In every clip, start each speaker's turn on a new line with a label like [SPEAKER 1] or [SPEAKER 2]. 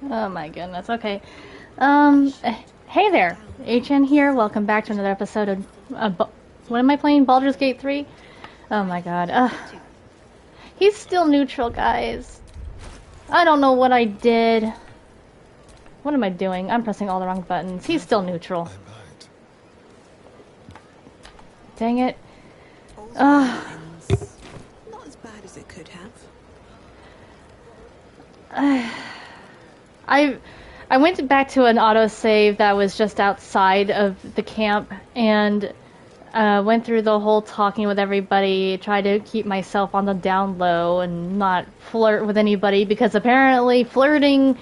[SPEAKER 1] Oh my goodness. Okay. Hey there, HN here. Welcome back to another episode of. What am I playing? Baldur's Gate 3. Oh my god. He's still neutral, guys. I don't know what I did. What am I doing? I'm pressing all the wrong buttons. He's still neutral. Dang it.
[SPEAKER 2] Not as bad as it could have.
[SPEAKER 1] I went back to an autosave that was just outside of the camp and went through the whole talking with everybody, tried to keep myself on the down low and not flirt with anybody because apparently flirting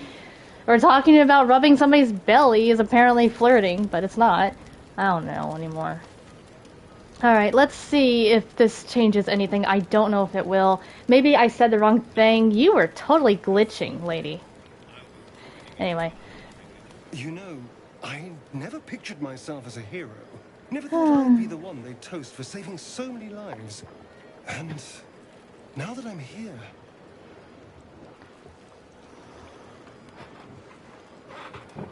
[SPEAKER 1] or talking about rubbing somebody's belly is apparently flirting, but it's not. I don't know anymore. Alright, let's see if this changes anything. I don't know if it will. Maybe I said the wrong thing. You were totally glitching, lady. Anyway.
[SPEAKER 3] You know, I never pictured myself as a hero. Never thought I'd be the one they'd toast for saving so many lives. And now that I'm here...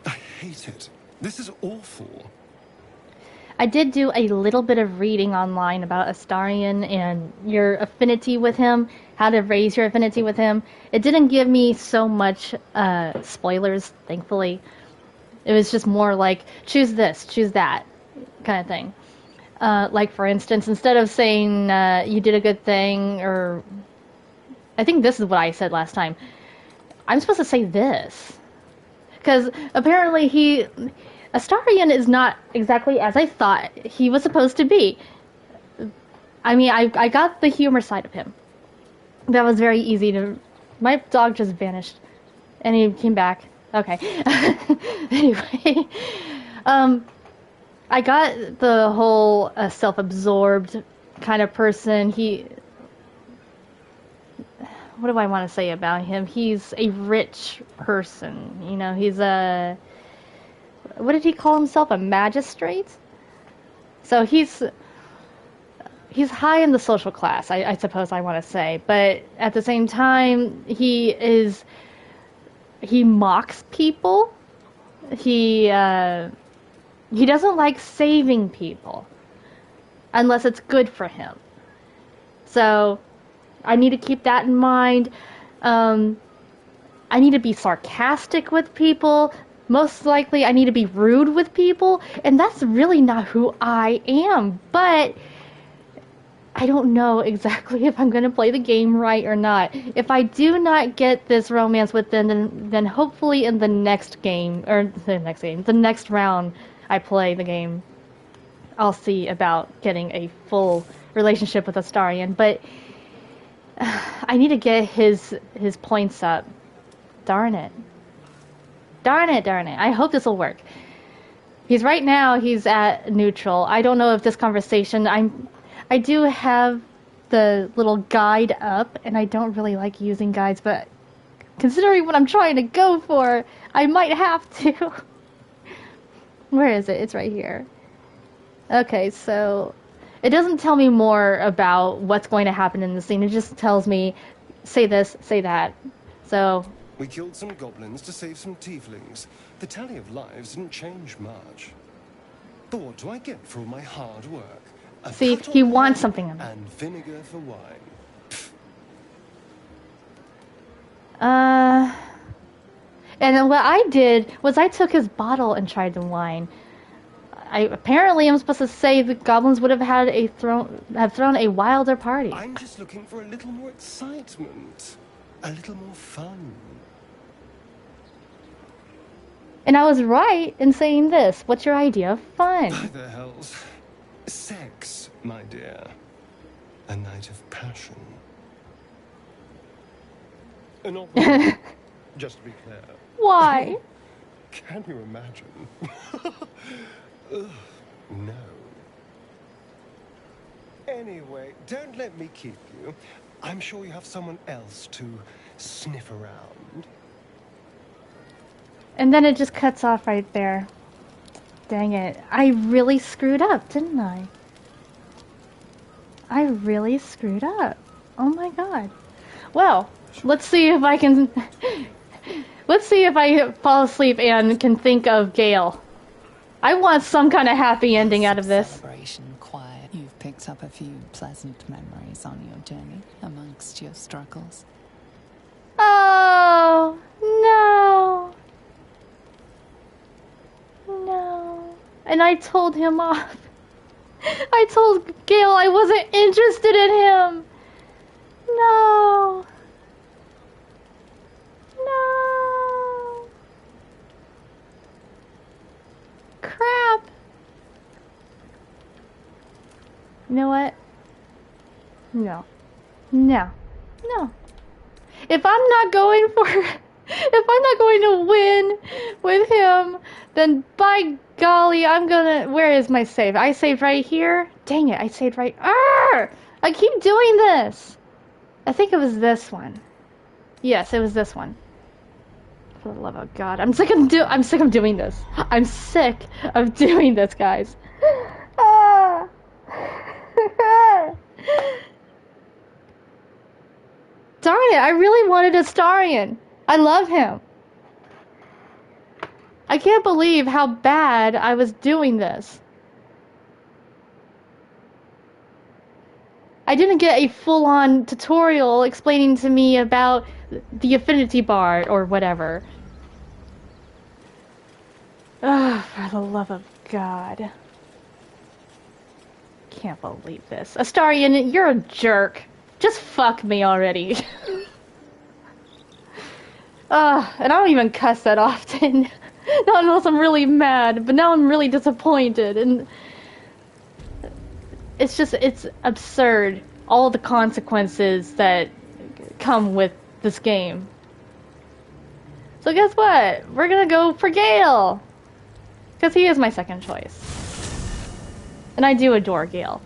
[SPEAKER 3] I hate it. This is awful.
[SPEAKER 1] I did do a little bit of reading online about Astarion and your affinity with him, how to raise your affinity with him. It didn't give me so much spoilers, thankfully. It was just more like, choose this, choose that, kind of thing. Like, for instance, instead of saying you did a good thing, or... I think this is what I said last time. I'm supposed to say this. Because apparently Astarion is not exactly as I thought he was supposed to be. I mean, I got the humor side of him. That was very easy to... My dog just vanished. And he came back. Okay. Anyway. I got the whole self-absorbed kind of person. What do I want to say about him? He's a rich person. You know, he's a... What did he call himself? A magistrate? So he's high in the social class, I suppose I want to say. But at the same time, he mocks people. He doesn't like saving people unless it's good for him. So I need to keep that in mind. I need to be sarcastic with people. Most likely I need to be rude with people, and that's really not who I am. But I don't know exactly if I'm going to play the game right or not. If I do not get this romance with them, then hopefully in the next game, or the next round I play the game, I'll see about getting a full relationship with Astarion. But I need to get his points up. Darn it. Darn it. I hope this will work. He's at neutral. I don't know if this conversation... I do have the little guide up, and I don't really like using guides, but considering what I'm trying to go for, I might have to. Where is it? It's right here. Okay, so... It doesn't tell me more about what's going to happen in the scene. It just tells me, say this, say that. So...
[SPEAKER 3] We killed some goblins to save some tieflings. The tally of lives didn't change much. But what do I get for all my hard work?
[SPEAKER 1] See, he wants something of it.
[SPEAKER 3] And vinegar for wine.
[SPEAKER 1] And then what I did was I took his bottle and tried the wine. Apparently I'm supposed to say the goblins would have thrown a wilder party.
[SPEAKER 3] I'm just looking for a little more excitement. A little more fun.
[SPEAKER 1] And I was right in saying this. What's your idea of fun?
[SPEAKER 3] By the hells. Sex, my dear. A night of passion. Not really. Just to be clear.
[SPEAKER 1] Why?
[SPEAKER 3] Can you imagine? No. Anyway, don't let me keep you. I'm sure you have someone else to sniff around.
[SPEAKER 1] And then it just cuts off right there. Dang it. I really screwed up, didn't I? I really screwed up. Oh my god. Well, let's see if I can Let's see if I fall asleep and can think of Gale. I want some kind of happy ending out of this.
[SPEAKER 2] Celebration, quiet. You've picked up a few pleasant memories on your journey amongst your struggles.
[SPEAKER 1] Oh, no. No. And I told him off. I told Gale I wasn't interested in him. No. No. Crap. You know what? No. No. No. If I'm not going for... If I'm not going to win with him, then by golly, I'm gonna... Where is my save? I saved right here? Dang it, I saved right... Arrgh! I keep doing this! I think it was this one. Yes, it was this one. For the love of God, I'm sick of doing this. I'm sick of doing this, guys. Ah. Darn it, I really wanted Astarion. I love him. I can't believe how bad I was doing this. I didn't get a full-on tutorial explaining to me about the affinity bar or whatever. Ah, for the love of God. Can't believe this. Astarion, you're a jerk. Just fuck me already. And I don't even cuss that often. Not unless I'm really mad, but now I'm really disappointed, and it's absurd, all the consequences that come with this game. So guess what? We're gonna go for Gale! Because he is my second choice. And I do adore Gale.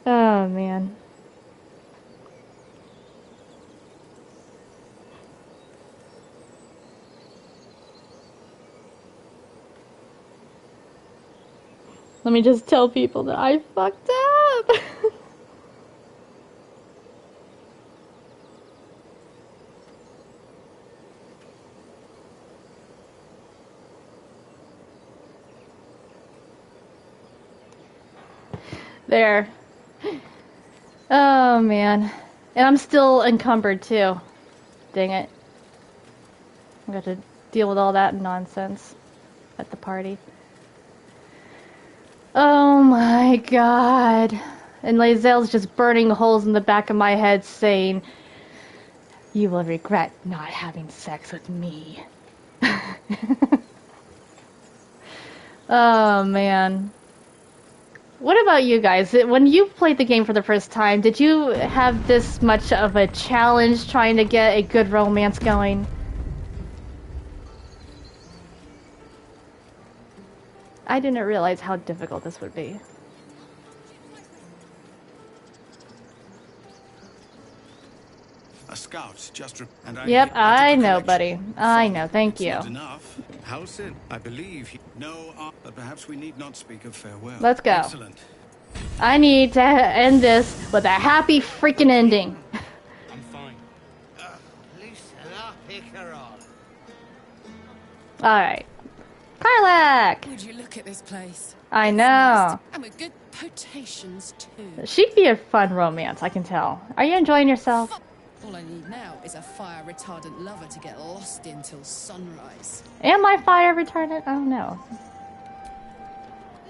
[SPEAKER 1] Oh, man. Let me just tell people that I fucked up. There. Oh, man. And I'm still encumbered, too. Dang it. I got to deal with all that nonsense at the party. Oh my God. And Lae'zel's just burning holes in the back of my head saying, "You will regret not having sex with me." Oh man. What about you guys? When you played the game for the first time, did you have this much of a challenge trying to get a good romance going? I didn't realize how difficult this would be.
[SPEAKER 4] A scout just and
[SPEAKER 1] Yep, I know, buddy. I know. Thank you.
[SPEAKER 4] Not enough. Halsin, I believe he... No, but perhaps we need not speak of farewell.
[SPEAKER 1] Let's go.
[SPEAKER 4] Excellent.
[SPEAKER 1] I need to end this with a happy freaking ending.
[SPEAKER 5] I'm fine.
[SPEAKER 6] Loosen up, Icaron.
[SPEAKER 1] Alright. Karlak!
[SPEAKER 7] Would you look at this place?
[SPEAKER 1] I
[SPEAKER 7] It's
[SPEAKER 1] know.
[SPEAKER 7] nice, and with good potations too.
[SPEAKER 1] She'd be a fun romance, I can tell. Are you enjoying yourself?
[SPEAKER 7] All I need now is a fire retardant lover to get lost in till sunrise.
[SPEAKER 1] Am I fire retardant? I don't know.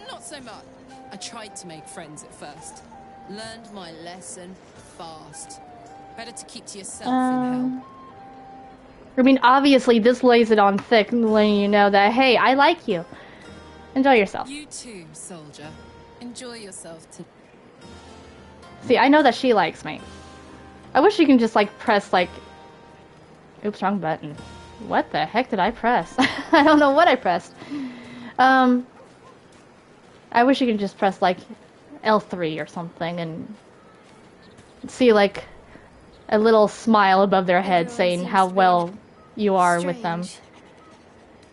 [SPEAKER 7] Not so much. I tried to make friends at first. Learned my lesson fast. Better to keep to yourself in hell.
[SPEAKER 1] I mean, obviously, this lays it on thick, letting you know that, hey, I like you. Enjoy yourself.
[SPEAKER 7] You too, soldier. Enjoy yourself too.
[SPEAKER 1] See, I know that she likes me. I wish you can just, like, press, like... Oops, wrong button. What the heck did I press? I don't know what I pressed. I wish you could just press, like, L3 or something and see, like, a little smile above their head
[SPEAKER 8] Everyone
[SPEAKER 1] saying
[SPEAKER 8] seems
[SPEAKER 1] how
[SPEAKER 8] weird.
[SPEAKER 1] well you are with them.
[SPEAKER 8] Strange.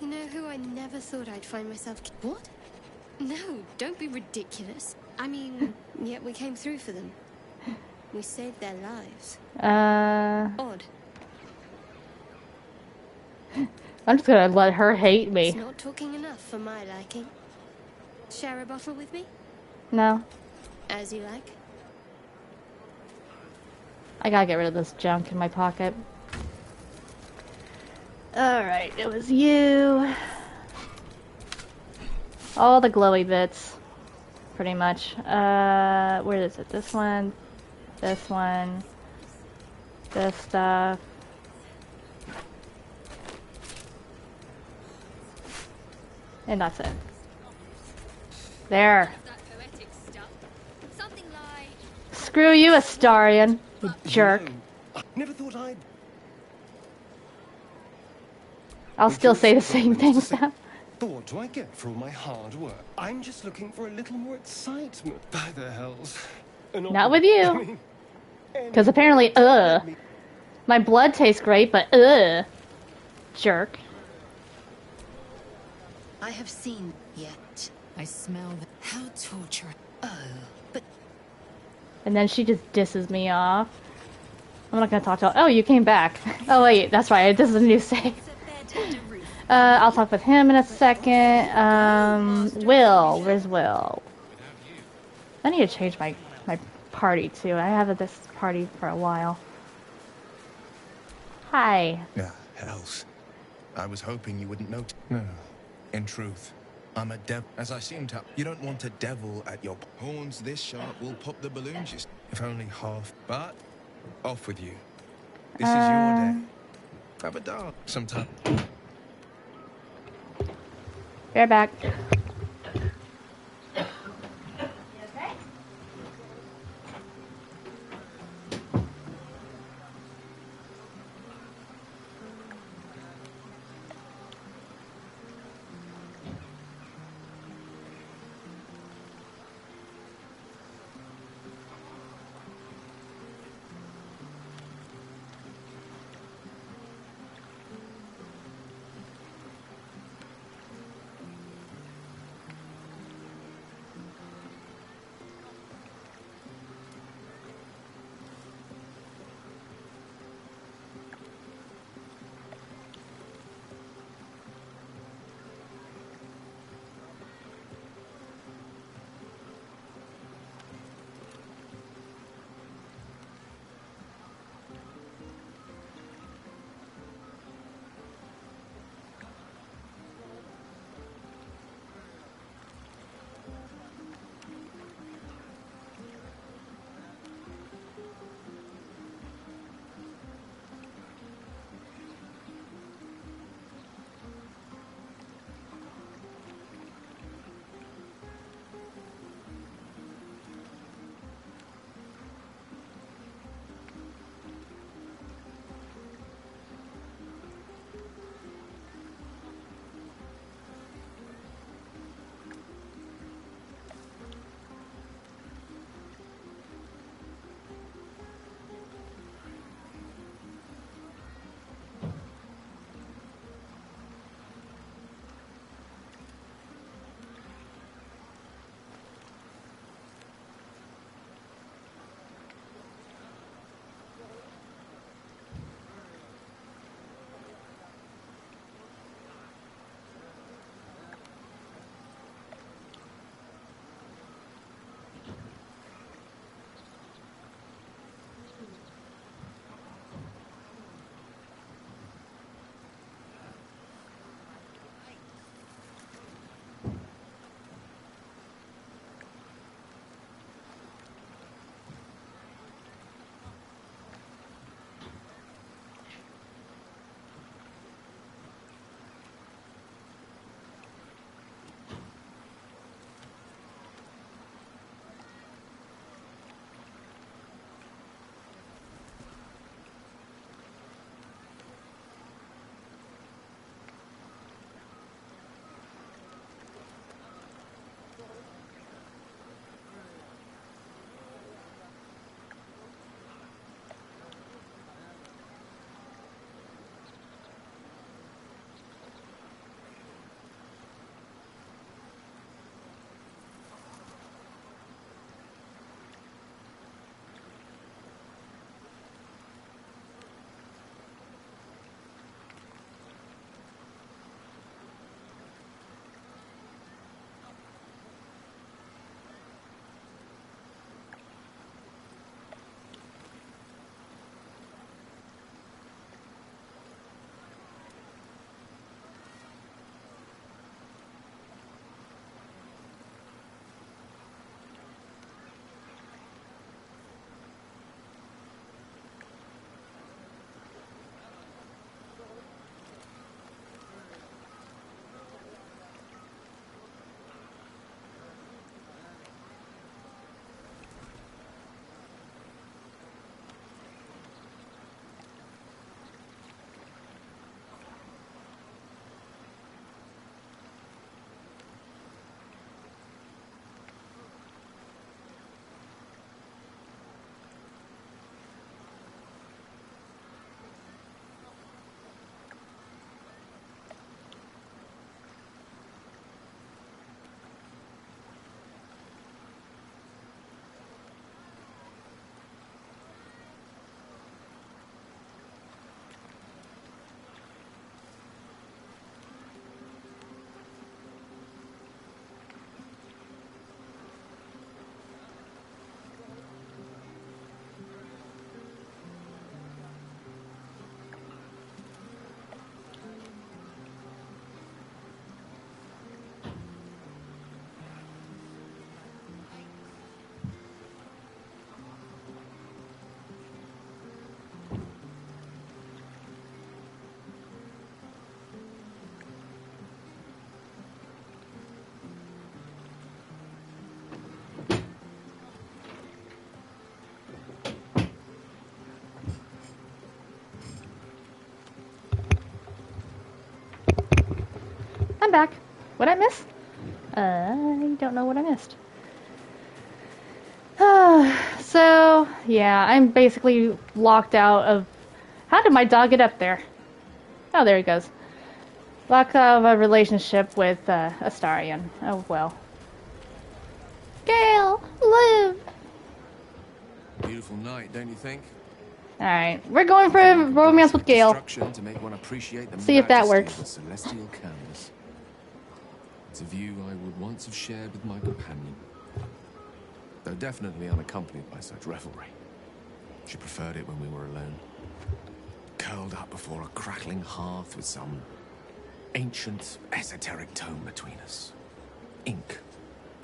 [SPEAKER 8] You know who I never thought I'd find myself...
[SPEAKER 7] What?
[SPEAKER 8] No, don't be ridiculous. I mean, yet we came through for them. We saved their lives.
[SPEAKER 1] I'm
[SPEAKER 8] Odd.
[SPEAKER 1] just gonna let her hate
[SPEAKER 8] It's
[SPEAKER 1] me.
[SPEAKER 8] not talking enough for my liking. Share a bottle with me?
[SPEAKER 1] No,
[SPEAKER 8] As you like.
[SPEAKER 1] I gotta get rid of this junk in my pocket. Alright, it was you. All the glowy bits. Pretty much. Where is it? This one. This one. This stuff. And that's it. There.
[SPEAKER 5] That poetic stuff. Something like
[SPEAKER 1] Screw you, Astarion. You jerk.
[SPEAKER 3] No, I never thought I'd...
[SPEAKER 1] I'll still say the same things now.
[SPEAKER 3] But what do I get for all my hard work? I'm just looking for a little more excitement. By the hells.
[SPEAKER 1] Not with you. Because apparently, my blood tastes great, but jerk.
[SPEAKER 2] I have seen yet. I smell the... How torture. Oh, but...
[SPEAKER 1] And then she just disses me off. I'm not gonna talk to her. Oh, you came back. Oh wait, that's right. This is a new save. I'll talk with him in a second. Will. Where's Will? I need to change my party too. I have this party for a while. Hi.
[SPEAKER 9] Yeah, hells. I was hoping you wouldn't notice. No. In truth, I'm a devil. As I seem to... You don't want a devil at your... Horns this sharp will pop the balloons, just... If only half. But, off with you. This is your day. Have a dart sometime.
[SPEAKER 1] Bear back. I'm back. What I miss? I don't know what I missed. So, yeah, I'm basically locked out of... How did my dog get up there? Oh, there he goes. Locked out of a relationship with Astarion. Oh, well. Gale, live!
[SPEAKER 10] Beautiful night, don't you think?
[SPEAKER 1] Alright, we're going for a romance with Gale.
[SPEAKER 10] To make one appreciate the
[SPEAKER 1] See if that
[SPEAKER 10] majesty
[SPEAKER 1] works.
[SPEAKER 10] of the celestial canvas. It's a view I would once have shared with my companion, though definitely unaccompanied by such revelry. She preferred it when we were alone, curled up before a crackling hearth with some ancient, esoteric tome between us, ink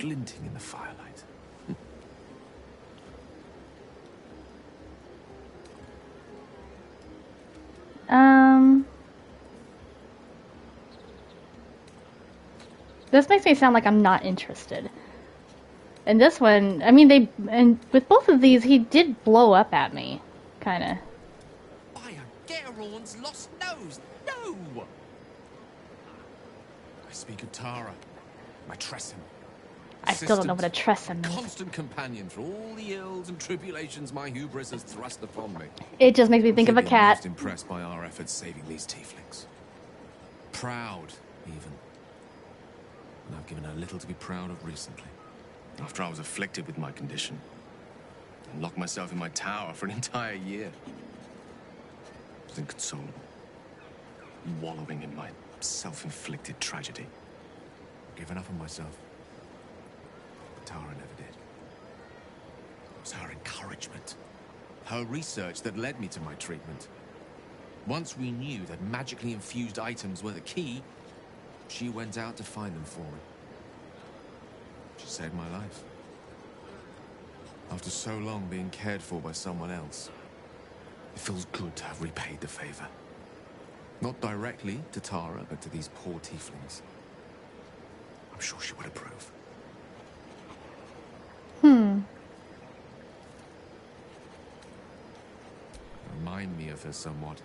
[SPEAKER 10] glinting in the firelight.
[SPEAKER 1] This makes me sound like I'm not interested. And this one, I mean, and with both of these, he did blow up at me, kinda.
[SPEAKER 10] By a Gerorn's lost nose! No! I speak of Tara, my Tresson.
[SPEAKER 1] I still don't know what a Tresson means.
[SPEAKER 10] Constant companion for all the ills and tribulations my hubris has thrust upon me.
[SPEAKER 1] It just makes me think of a cat.
[SPEAKER 10] Most impressed by our efforts saving these tieflings. Proud, even. And I've given her little to be proud of recently. After I was afflicted with my condition, and locked myself in my tower for an entire year. I was inconsolable, wallowing in my self-inflicted tragedy. Given up on myself. But Tara never did. It was her encouragement, her research that led me to my treatment. Once we knew that magically infused items were the key, she went out to find them for me. She saved my life. After so long being cared for by someone else, it feels good to have repaid the favor. Not directly to Tara, but to these poor tieflings. I'm sure she would approve. Remind me of her somewhat.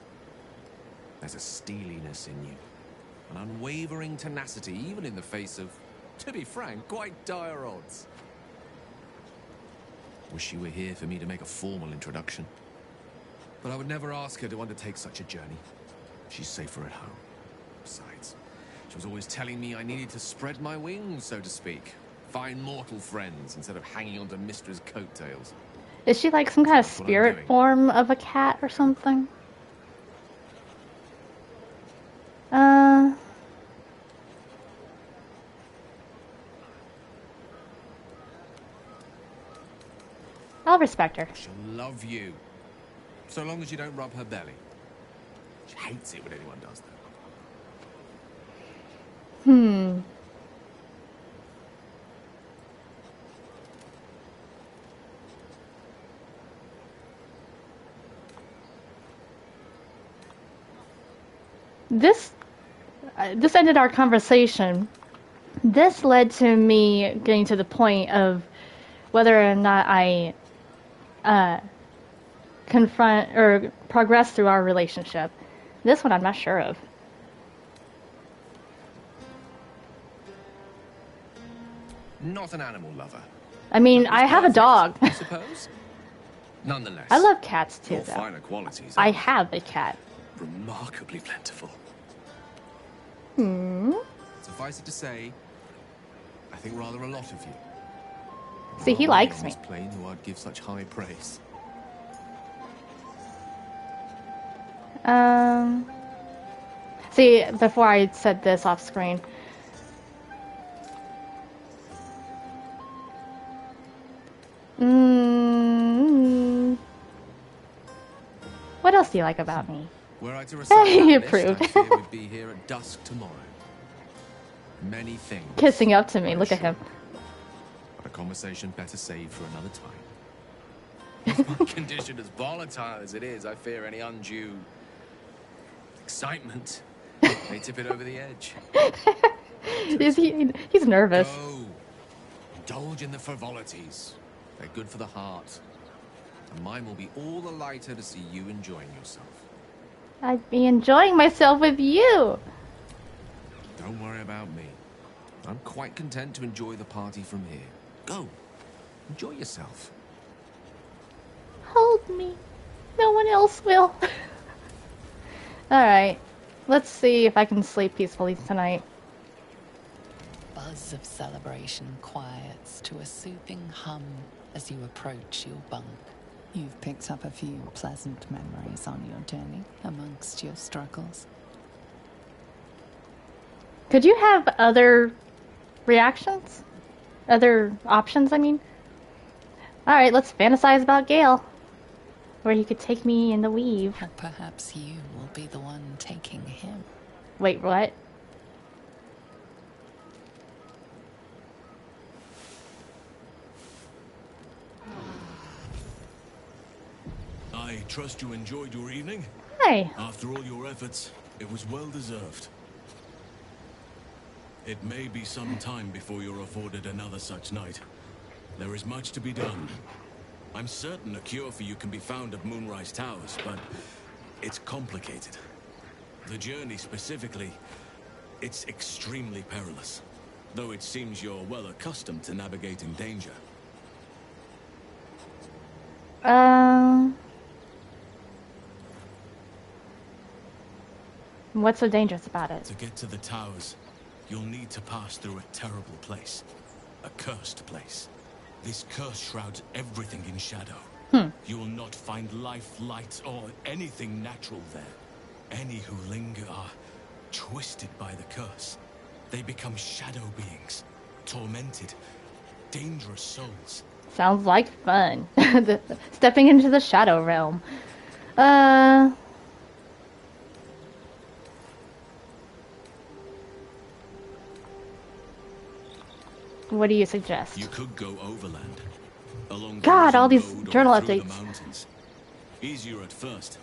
[SPEAKER 10] There's a steeliness in you. An unwavering tenacity, even in the face of, to be frank, quite dire odds. Wish she were here for me to make a formal introduction. But I would never ask her to undertake such a journey. She's safer at home. Besides, she was always telling me I needed to spread my wings, so to speak. Find mortal friends instead of hanging onto Mistra's coattails.
[SPEAKER 1] Is she like some kind of spirit form of a cat or something? I'll respect her.
[SPEAKER 10] She'll love you. So long as you don't rub her belly. She hates it when anyone does that.
[SPEAKER 1] This ended our conversation. This led to me getting to the point of whether or not I confront or progress through our relationship. This one I'm not sure of.
[SPEAKER 10] Not an animal lover.
[SPEAKER 1] I mean, I have a dog.
[SPEAKER 10] I suppose. Nonetheless,
[SPEAKER 1] I love cats too,
[SPEAKER 10] your
[SPEAKER 1] though.
[SPEAKER 10] finer qualities
[SPEAKER 1] I
[SPEAKER 10] are
[SPEAKER 1] have a cat.
[SPEAKER 10] remarkably plentiful. Suffice it to say, I think rather a lot of you.
[SPEAKER 1] See, he likes me.
[SPEAKER 10] Plane who I'd give such high praise.
[SPEAKER 1] See, before I said this off screen. What else do you like about me?
[SPEAKER 10] Were I to recite
[SPEAKER 1] He
[SPEAKER 10] that list,
[SPEAKER 1] approved.
[SPEAKER 10] I fear we'd be here at dusk tomorrow. Many things.
[SPEAKER 1] Kissing up to me, look at him.
[SPEAKER 10] But a conversation better saved for another time. With my condition as volatile as it is, I fear any undue excitement may tip it over the edge.
[SPEAKER 1] He's nervous.
[SPEAKER 10] Go. Indulge in the frivolities. They're good for the heart. And mine will be all the lighter to see you enjoying yourself.
[SPEAKER 1] I'd be enjoying myself with you.
[SPEAKER 10] Don't worry about me. I'm quite content to enjoy the party from here. Go. Enjoy yourself.
[SPEAKER 1] Hold me. No one else will. Alright. Let's see if I can sleep peacefully tonight.
[SPEAKER 2] Buzz of celebration quiets to a soothing hum as you approach your bunk. You've picked up a few pleasant memories on your journey amongst your struggles.
[SPEAKER 1] Could you have other reactions? Other options, I mean? Alright, let's fantasize about Gale. Where he could take me in the weave.
[SPEAKER 2] Or perhaps you will be the one taking him.
[SPEAKER 1] Wait, what?
[SPEAKER 11] I trust you enjoyed your evening?
[SPEAKER 1] Hi.
[SPEAKER 11] After all your efforts, it was well deserved. It may be some time before you're afforded another such night. There is much to be done. I'm certain a cure for you can be found at Moonrise Towers, but it's complicated. The journey specifically, it's extremely perilous. Though it seems you're well accustomed to navigating danger.
[SPEAKER 1] What's so dangerous about it?
[SPEAKER 11] To get to the towers, you'll need to pass through a terrible place. A cursed place. This curse shrouds everything in shadow. You will not find life, light, or anything natural there. Any who linger are twisted by the curse. They become shadow beings, tormented, dangerous souls.
[SPEAKER 1] Sounds like fun. Stepping into the shadow realm. What do you suggest?
[SPEAKER 11] You could go overland. Along
[SPEAKER 1] God, all these
[SPEAKER 11] road or
[SPEAKER 1] journal
[SPEAKER 11] through
[SPEAKER 1] updates.
[SPEAKER 11] the mountains. Easier at first,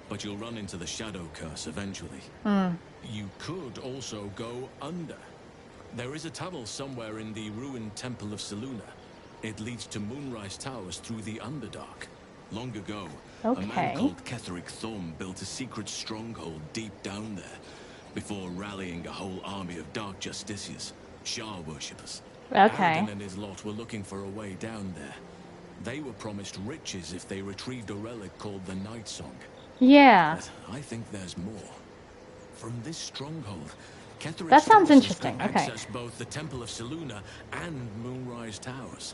[SPEAKER 11] but you'll run into the shadow curse eventually. You could also go under. There is a tunnel somewhere in the ruined Temple of Selûne. It leads to Moonrise Towers through the Underdark. Long ago, a
[SPEAKER 1] Okay.
[SPEAKER 11] man called Ketheric Thorm built a secret stronghold deep down there, before rallying a whole army of Dark Justiciars, Shah worshippers.
[SPEAKER 1] Okay.
[SPEAKER 11] Aradin and his lot were looking for a way down there. They were promised riches if they retrieved a relic called the Night Song.
[SPEAKER 1] Yeah.
[SPEAKER 11] But I think there's more. From this stronghold, Ketheric's
[SPEAKER 1] That sounds
[SPEAKER 11] forces
[SPEAKER 1] interesting.
[SPEAKER 11] could
[SPEAKER 1] Okay.
[SPEAKER 11] access both the Temple of Selûne and Moonrise Towers.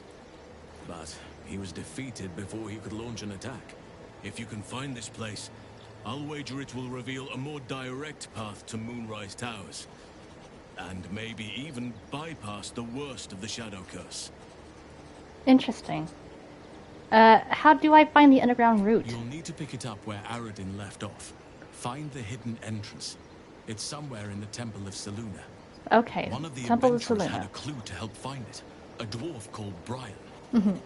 [SPEAKER 11] But he was defeated before he could launch an attack. If you can find this place, I'll wager it will reveal a more direct path to Moonrise Towers. And maybe even bypass the worst of the Shadow Curse.
[SPEAKER 1] Interesting. How do I find the underground route?
[SPEAKER 11] You'll need to pick it up where Aradin left off. Find the hidden entrance. It's somewhere in the Temple of Selûne.
[SPEAKER 1] Okay.
[SPEAKER 11] One of the
[SPEAKER 1] Temple of
[SPEAKER 11] adventurers had
[SPEAKER 1] Selûne.
[SPEAKER 11] a clue to help find it. A dwarf called Brian.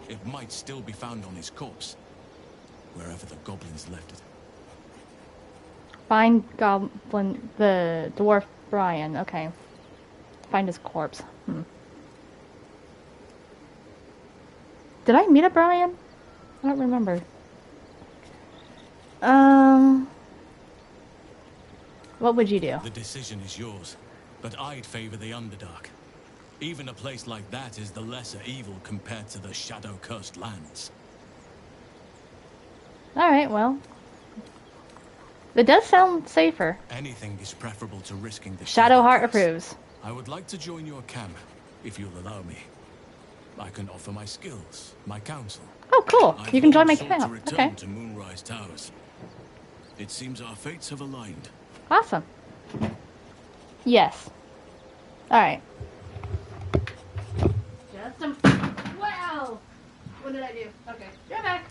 [SPEAKER 11] It might still be found on his corpse. Wherever the goblins left it.
[SPEAKER 1] Find Goblin, the dwarf Brian. Okay. Find his corpse. Did I meet a Brian? I don't remember. What would you do?
[SPEAKER 11] The decision is yours, but I'd favor the Underdark. Even a place like that is the lesser evil compared to the shadow-cursed lands.
[SPEAKER 1] Alright, well. It does sound safer.
[SPEAKER 11] Anything is preferable to risking the
[SPEAKER 1] Shadowheart
[SPEAKER 11] curse.
[SPEAKER 1] approves.
[SPEAKER 11] I would like to join your camp, if you'll allow me. I can offer my skills, my counsel.
[SPEAKER 1] Oh, cool.
[SPEAKER 11] I've
[SPEAKER 1] You can join my
[SPEAKER 11] always sought to
[SPEAKER 1] camp.
[SPEAKER 11] return
[SPEAKER 1] Okay.
[SPEAKER 11] to Moonrise Towers. It seems our fates have aligned.
[SPEAKER 1] Awesome. Yes. Alright. Just a... Wow! What did I do? Okay. You're back.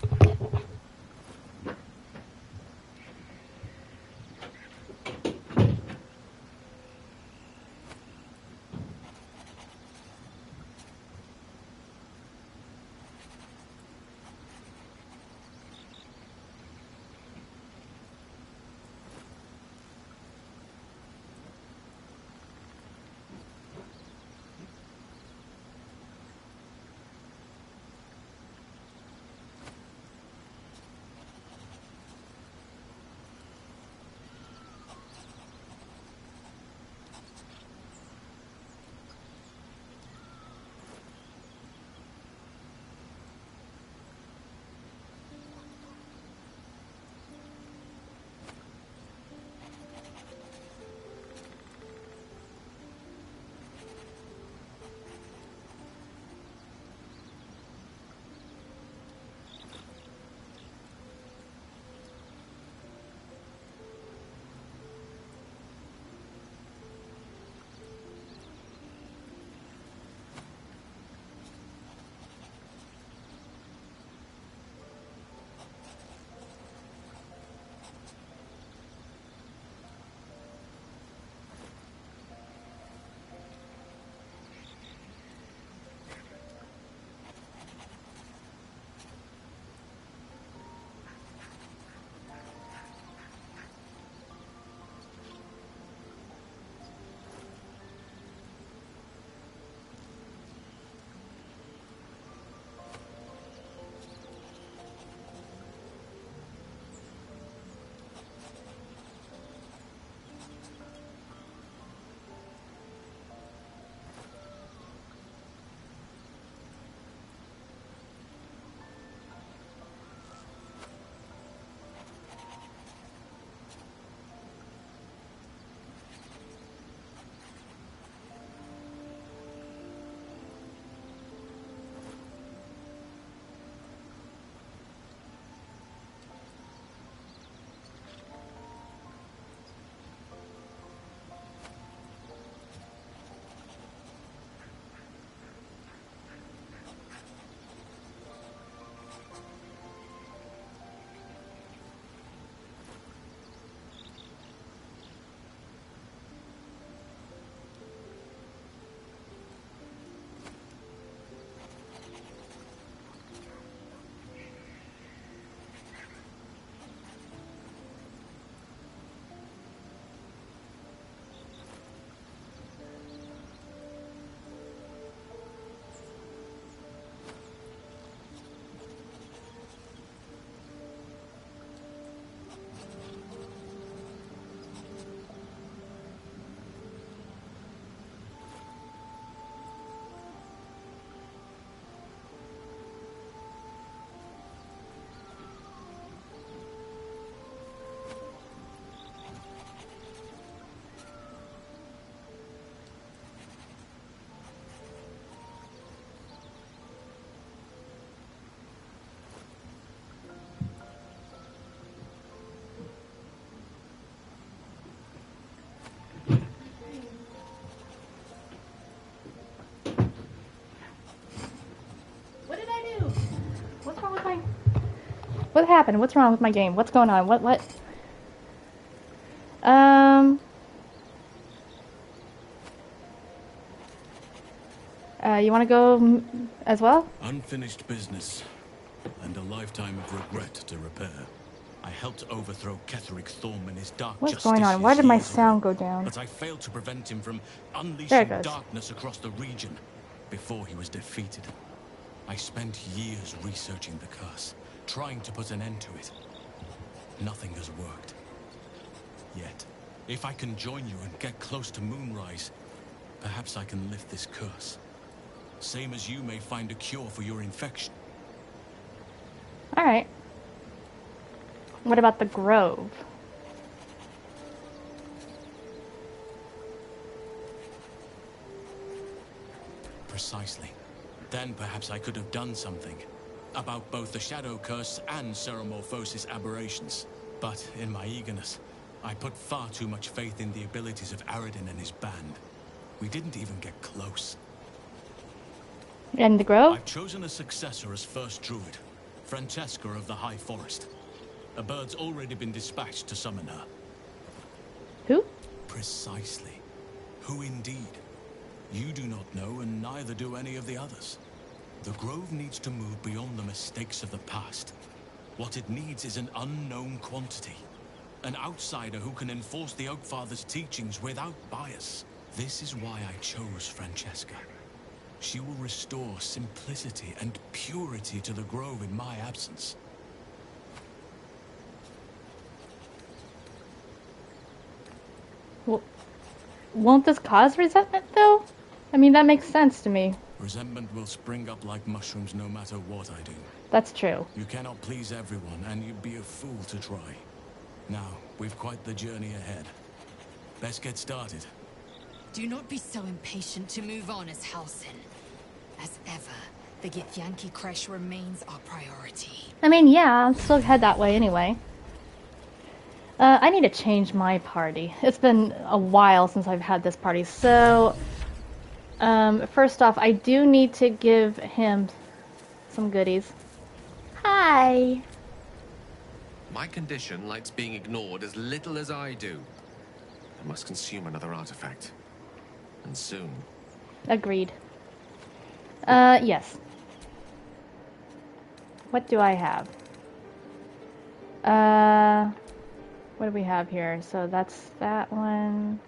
[SPEAKER 1] What happened? What's wrong with my game? What's going on? What? You want to go as well?
[SPEAKER 11] Unfinished business, and a lifetime of regret to repair. I helped overthrow Ketheric Thorm and his dark
[SPEAKER 1] What's
[SPEAKER 11] justice
[SPEAKER 1] going on? Why did my
[SPEAKER 11] years
[SPEAKER 1] sound
[SPEAKER 11] ago,
[SPEAKER 1] go down?
[SPEAKER 11] but I failed to prevent him from
[SPEAKER 1] There
[SPEAKER 11] unleashing
[SPEAKER 1] it goes.
[SPEAKER 11] darkness across the region before he was defeated. I spent years researching the curse, trying to put an end to it. Nothing has worked. Yet, if I can join you and get close to Moonrise, perhaps I can lift this curse. Same as you may find a cure for your infection.
[SPEAKER 1] Alright. What about the Grove?
[SPEAKER 11] Precisely. Then perhaps I could have done something about both the Shadow Curse and Ceremorphosis aberrations. But in my eagerness, I put far too much faith in the abilities of Aradin and his band. We didn't even get close.
[SPEAKER 1] And the Grove?
[SPEAKER 11] I've chosen a successor as first druid, Francesca of the High Forest. A bird's already been dispatched to summon her.
[SPEAKER 1] Who?
[SPEAKER 11] Precisely. Who indeed? You do not know, and neither do any of the others. The Grove needs to move beyond the mistakes of the past. What it needs is an unknown quantity. An outsider who can enforce the Oakfather's teachings without bias. This is why I chose Francesca. She will restore simplicity and purity to the Grove in my absence.
[SPEAKER 1] Well, won't this cause resentment, though? I mean, that makes sense to me.
[SPEAKER 11] Resentment will spring up like mushrooms no matter what I do.
[SPEAKER 1] That's true.
[SPEAKER 11] You cannot please everyone, and you'd be a fool to try. Now, we've quite the journey ahead. Best get started.
[SPEAKER 5] Do not be so impatient to move on as Halsin. As ever, the Githyanki Kresh remains our priority.
[SPEAKER 1] I mean, yeah, I'll still head that way anyway. I need to change my party. It's been a while since I've had this party, so... first off, I do need to give him some goodies. Hi!
[SPEAKER 10] My condition likes being ignored as little as I do. I must consume another artifact. And soon.
[SPEAKER 1] Agreed. Yes. What do I have? What do we have here? So that's that one.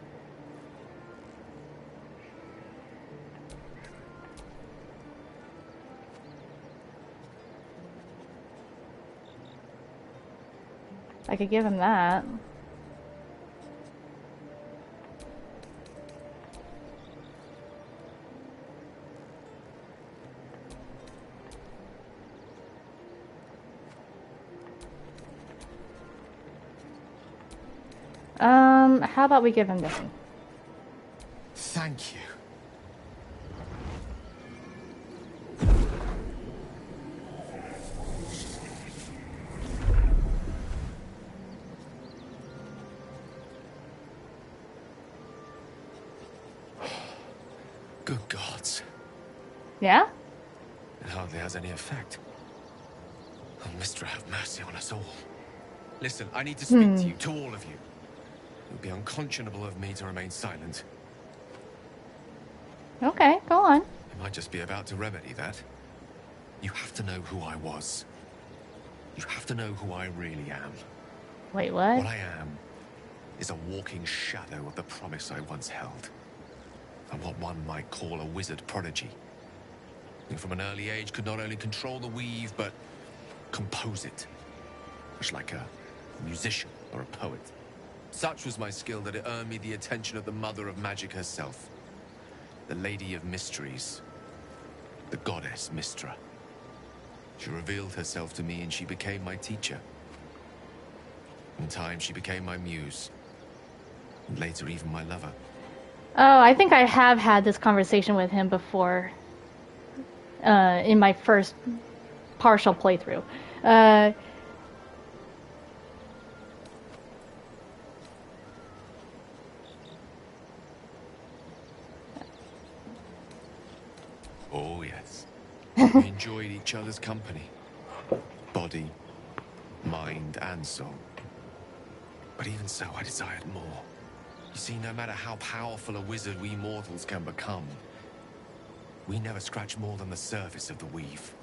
[SPEAKER 1] I could give him that. How about we give him this one?
[SPEAKER 10] Thank you. Good gods.
[SPEAKER 1] Yeah?
[SPEAKER 10] It hardly has any effect. Oh, Mistra, have mercy on us all. Listen, I need to speak to you, to all of you. It would be unconscionable of me to remain silent.
[SPEAKER 1] Okay, go on.
[SPEAKER 10] I might just be about to remedy that. You have to know who I was. You have to know who I really am.
[SPEAKER 1] Wait, what?
[SPEAKER 10] What I am is a walking shadow of the promise I once held. I'm what one might call a wizard prodigy. Who from an early age could not only control the weave, but compose it. Much like a musician or a poet. Such was my skill that it earned me the attention of the mother of magic herself. The Lady of Mysteries. The goddess Mistra. She revealed herself to me and she became my teacher. In time, she became my muse. And later, even my lover.
[SPEAKER 1] Oh, I think I have had this conversation with him before. In my first partial playthrough.
[SPEAKER 10] Oh, yes. We enjoyed each other's company. Body, and song. But even so, I desired more. You see, no matter how powerful a wizard we mortals can become, we never scratch more than the surface of the weave.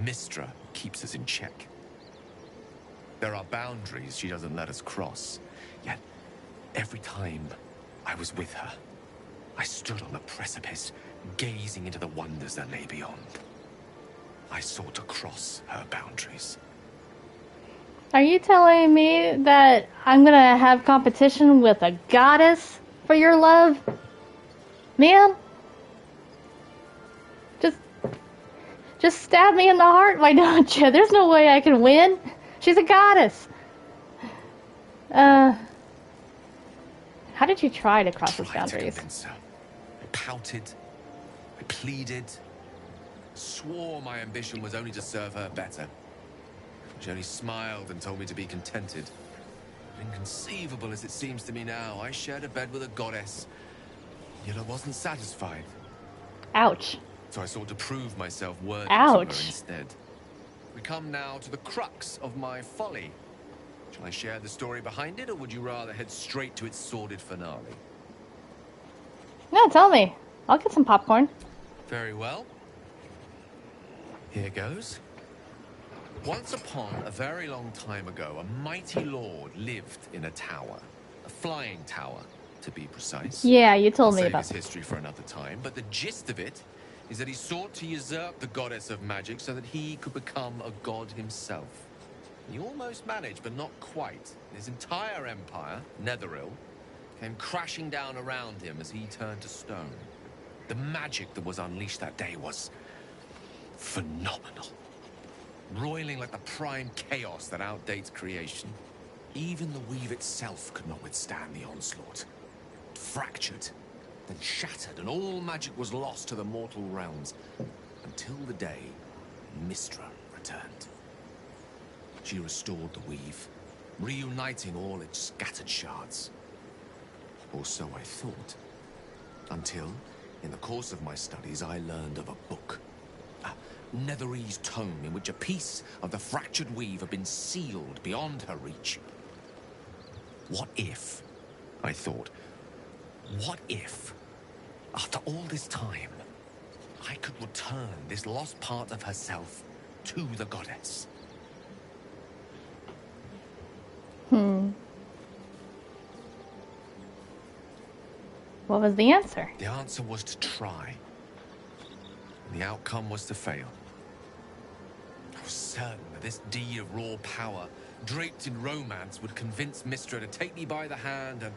[SPEAKER 10] Mystra keeps us in check. There are boundaries she doesn't let us cross, yet every time I was with her, I stood on the precipice, gazing into the wonders that lay beyond. I sought to cross her boundaries.
[SPEAKER 1] Are you telling me that I'm gonna have competition with a goddess for your love? Man? Just stab me in the heart, why don't you? There's no way I can win. She's a goddess. How did you try to cross those boundaries?
[SPEAKER 10] I pouted, I pleaded, swore my ambition was only to serve her better. She only smiled and told me to be contented. Inconceivable as it seems to me now, I shared a bed with a goddess, yet I wasn't satisfied.
[SPEAKER 1] Ouch.
[SPEAKER 10] So I sought to prove myself worthy
[SPEAKER 1] Ouch.
[SPEAKER 10] to her instead. We come now to the crux of my folly. Shall I share the story behind it, or would you rather head straight to its sordid finale?
[SPEAKER 1] No, tell me. I'll get some popcorn.
[SPEAKER 10] Very well. Here goes. Once upon a very long time ago, a mighty lord lived in a tower. A flying tower, to be precise.
[SPEAKER 1] Yeah, you told me
[SPEAKER 10] I'll
[SPEAKER 1] about
[SPEAKER 10] save his history for another time, but the gist of it is that he sought to usurp the goddess of magic so that he could become a god himself. He almost managed, but not quite. His entire empire, Netheril, came crashing down around him as he turned to stone. The magic that was unleashed that day was phenomenal. Roiling like the prime chaos that outdates creation. Even the weave itself could not withstand the onslaught. It fractured, then shattered, and all magic was lost to the mortal realms. Until the day Mystra returned. She restored the weave, reuniting all its scattered shards. Or so I thought. Until, in the course of my studies, I learned of a book. A Netherese tome in which a piece of the fractured weave had been sealed beyond her reach. What if, I thought, what if, after all this time, I could return this lost part of herself to the goddess?
[SPEAKER 1] What was the answer?
[SPEAKER 10] The answer was to try. And the outcome was to fail. I was certain that this deed of raw power, draped in romance, would convince Mystra to take me by the hand and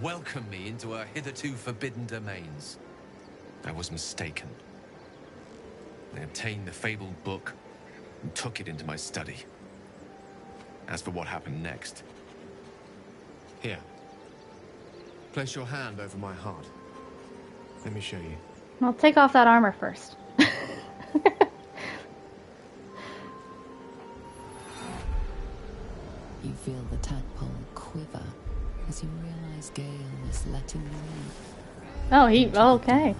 [SPEAKER 10] welcome me into her hitherto forbidden domains. I was mistaken. I obtained the fabled book and took it into my study. As for what happened next... Here. Place your hand over my heart. Let me show you.
[SPEAKER 1] Well, take off that armor first.
[SPEAKER 2] You feel the tadpole quiver as you realize Gale is letting you in.
[SPEAKER 1] Oh, okay.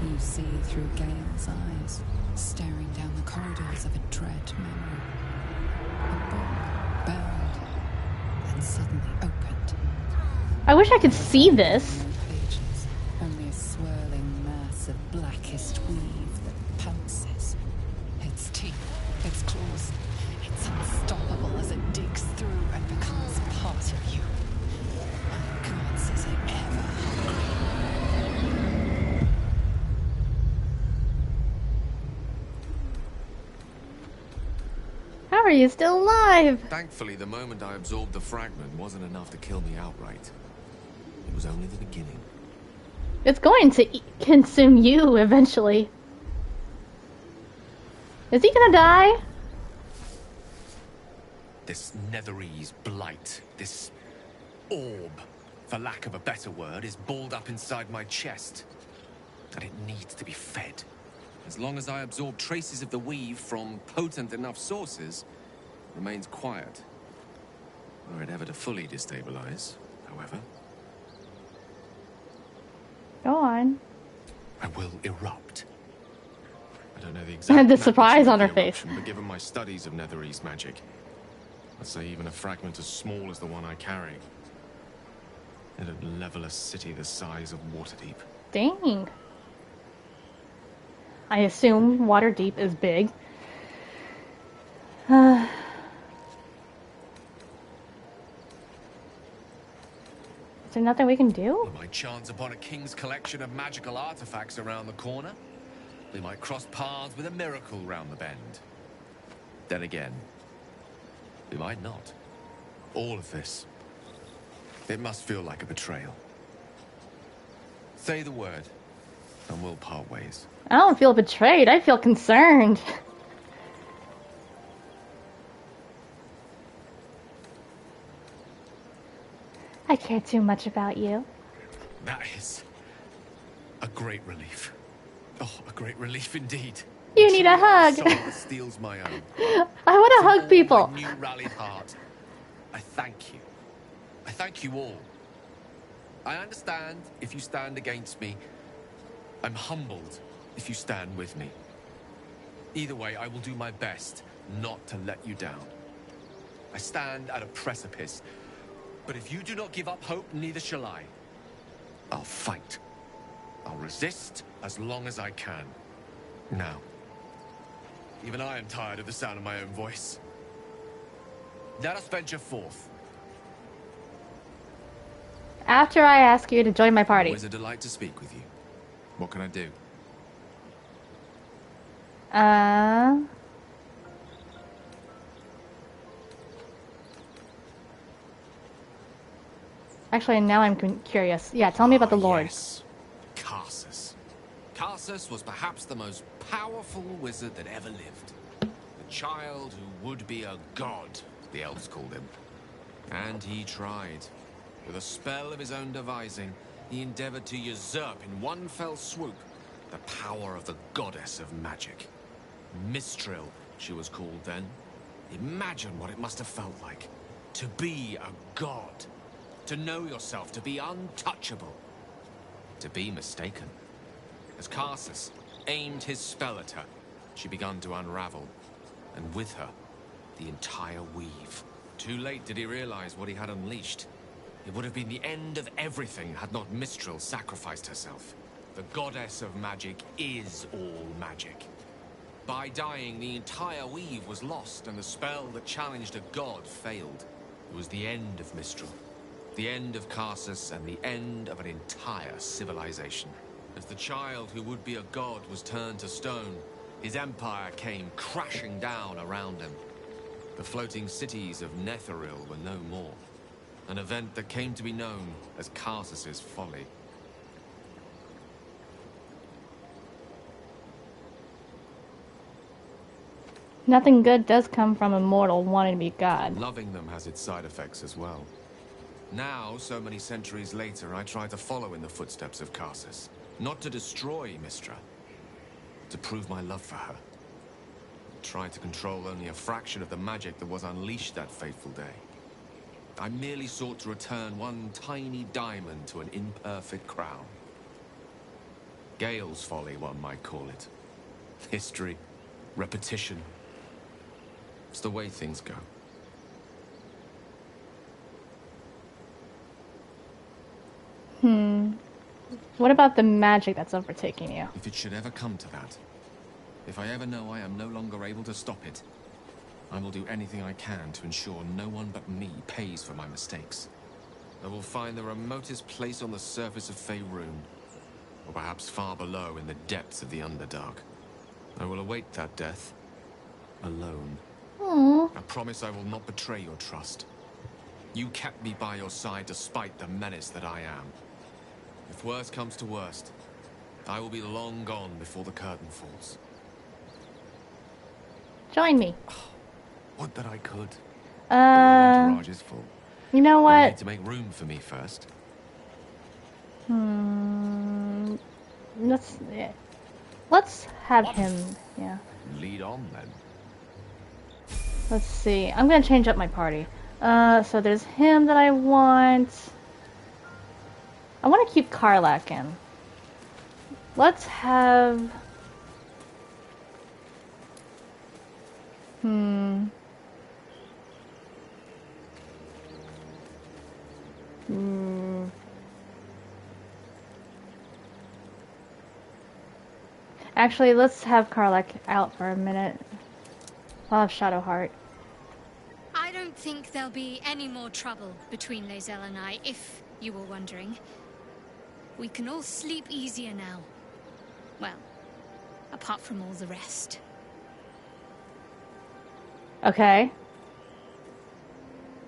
[SPEAKER 2] You see through Gale's eyes, staring down the corridors of a dread memory. A book bound and suddenly opened.
[SPEAKER 1] I wish I could see this.
[SPEAKER 2] Pages, only a swirling mass of blackest weave that pounces. Its teeth, its claws, it's unstoppable as it digs through and becomes part of you. My gods, is it ever hungry?
[SPEAKER 1] How are you still alive?
[SPEAKER 10] Thankfully, the moment I absorbed the fragment wasn't enough to kill me outright. It was only the beginning.
[SPEAKER 1] It's going to consume you eventually. Is he gonna die?
[SPEAKER 10] This Netherese blight, this orb, for lack of a better word, is balled up inside my chest. And it needs to be fed. As long as I absorb traces of the weave from potent enough sources, it remains quiet. Were it ever to fully destabilize, however,
[SPEAKER 1] Go on.
[SPEAKER 10] I will erupt. I don't know the exact
[SPEAKER 1] The surprise on her
[SPEAKER 10] magnitude of the
[SPEAKER 1] face.
[SPEAKER 10] eruption, but given my studies of Netherese magic, I'd say even a fragment as small as the one I carry. It'd level a city the size of Waterdeep.
[SPEAKER 1] Dang. I assume Waterdeep is big. Is there nothing we can do?
[SPEAKER 9] We might chance upon a king's collection of magical artifacts around the corner. We might cross paths with a miracle round the bend. Then again, we might not. All of this, it must feel like a betrayal. Say the word, and we'll part ways.
[SPEAKER 1] I don't feel betrayed. I feel concerned. I care too much about you.
[SPEAKER 9] That is a great relief. Oh, a great relief indeed.
[SPEAKER 1] You need a hug.
[SPEAKER 9] Soul steals my own.
[SPEAKER 1] I want to hug people.
[SPEAKER 9] My new rallied heart. I thank you. I thank you all. I understand if you stand against me. I'm humbled if you stand with me. Either way, I will do my best not to let you down. I stand at a precipice, but if you do not give up hope, neither shall I. I'll fight. I'll resist as long as I can. Now, even I am tired of the sound of my own voice. Let us venture forth.
[SPEAKER 1] After I ask you to join my party.
[SPEAKER 10] Always a delight to speak with you. What can I do?
[SPEAKER 1] Actually, now I'm curious. Yeah, tell me about the Lord.
[SPEAKER 9] Yes. Karsus. Karsus was perhaps the most powerful wizard that ever lived. The child who would be a god, the elves called him. And he tried. With a spell of his own devising, he endeavored to usurp in one fell swoop the power of the goddess of magic. Mistral, she was called then. Imagine what it must have felt like. To be a god. To know yourself, to be untouchable. To be mistaken. As Karsus aimed his spell at her, she began to unravel. And with her, the entire weave. Too late did he realize what he had unleashed. It would have been the end of everything had not Mistral sacrificed herself. The goddess of magic is all magic. By dying, the entire weave was lost, and the spell that challenged a god failed. It was the end of Mistral. The end of Karsus, and the end of an entire civilization. As the child who would be a god was turned to stone, his empire came crashing down around him. The floating cities of Netheril were no more. An event that came to be known as Karsus's folly.
[SPEAKER 1] Nothing good does come from a mortal wanting to be God.
[SPEAKER 9] Loving them has its side effects as well. Now, so many centuries later, I try to follow in the footsteps of Karsus. Not to destroy Mistra, to prove my love for her. Try to control only a fraction of the magic that was unleashed that fateful day. I merely sought to return one tiny diamond to an imperfect crown. Gale's folly, one might call it. History, repetition. It's the way things go.
[SPEAKER 1] What about the magic that's overtaking you?
[SPEAKER 9] If it should ever come to that, if I ever know I am no longer able to stop it, I will do anything I can to ensure no one but me pays for my mistakes. I will find the remotest place on the surface of Faerun, or perhaps far below in the depths of the Underdark. I will await that death, alone.
[SPEAKER 1] Aww.
[SPEAKER 9] I promise I will not betray your trust. You kept me by your side despite the menace that I am. If worst comes to worst, I will be long gone before the curtain falls.
[SPEAKER 1] Join me.
[SPEAKER 9] Would that I could. But your entourage is full.
[SPEAKER 1] You know
[SPEAKER 9] You
[SPEAKER 1] what?
[SPEAKER 9] need to make room for me first.
[SPEAKER 1] Let's have him. Yeah.
[SPEAKER 9] Lead on then.
[SPEAKER 1] Let's see. I'm gonna change up my party. So there's him that I want. I want to keep Karlak in. Let's have. Actually, let's have Karlach out for a minute. I'll have Shadowheart.
[SPEAKER 8] I don't think there'll be any more trouble between Lae'zel and I, if you were wondering. We can all sleep easier now. Well, apart from all the rest.
[SPEAKER 1] Okay.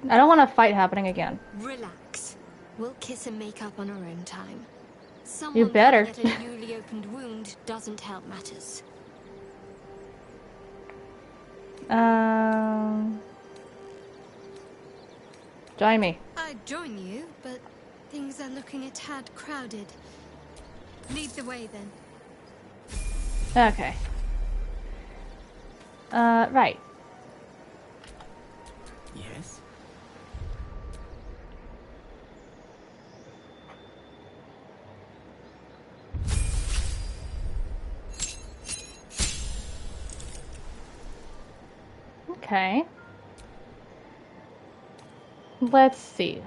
[SPEAKER 1] I don't want a fight happening again.
[SPEAKER 8] Relax. We'll kiss and make up on our own time.
[SPEAKER 1] You
[SPEAKER 8] Someone
[SPEAKER 1] better.
[SPEAKER 8] pulling at a newly opened wound doesn't help matters.
[SPEAKER 1] Join me.
[SPEAKER 8] I'd join you, but things are looking a tad crowded. Lead the way then.
[SPEAKER 1] Okay. Right.
[SPEAKER 11] Yes?
[SPEAKER 1] Okay. Let's see.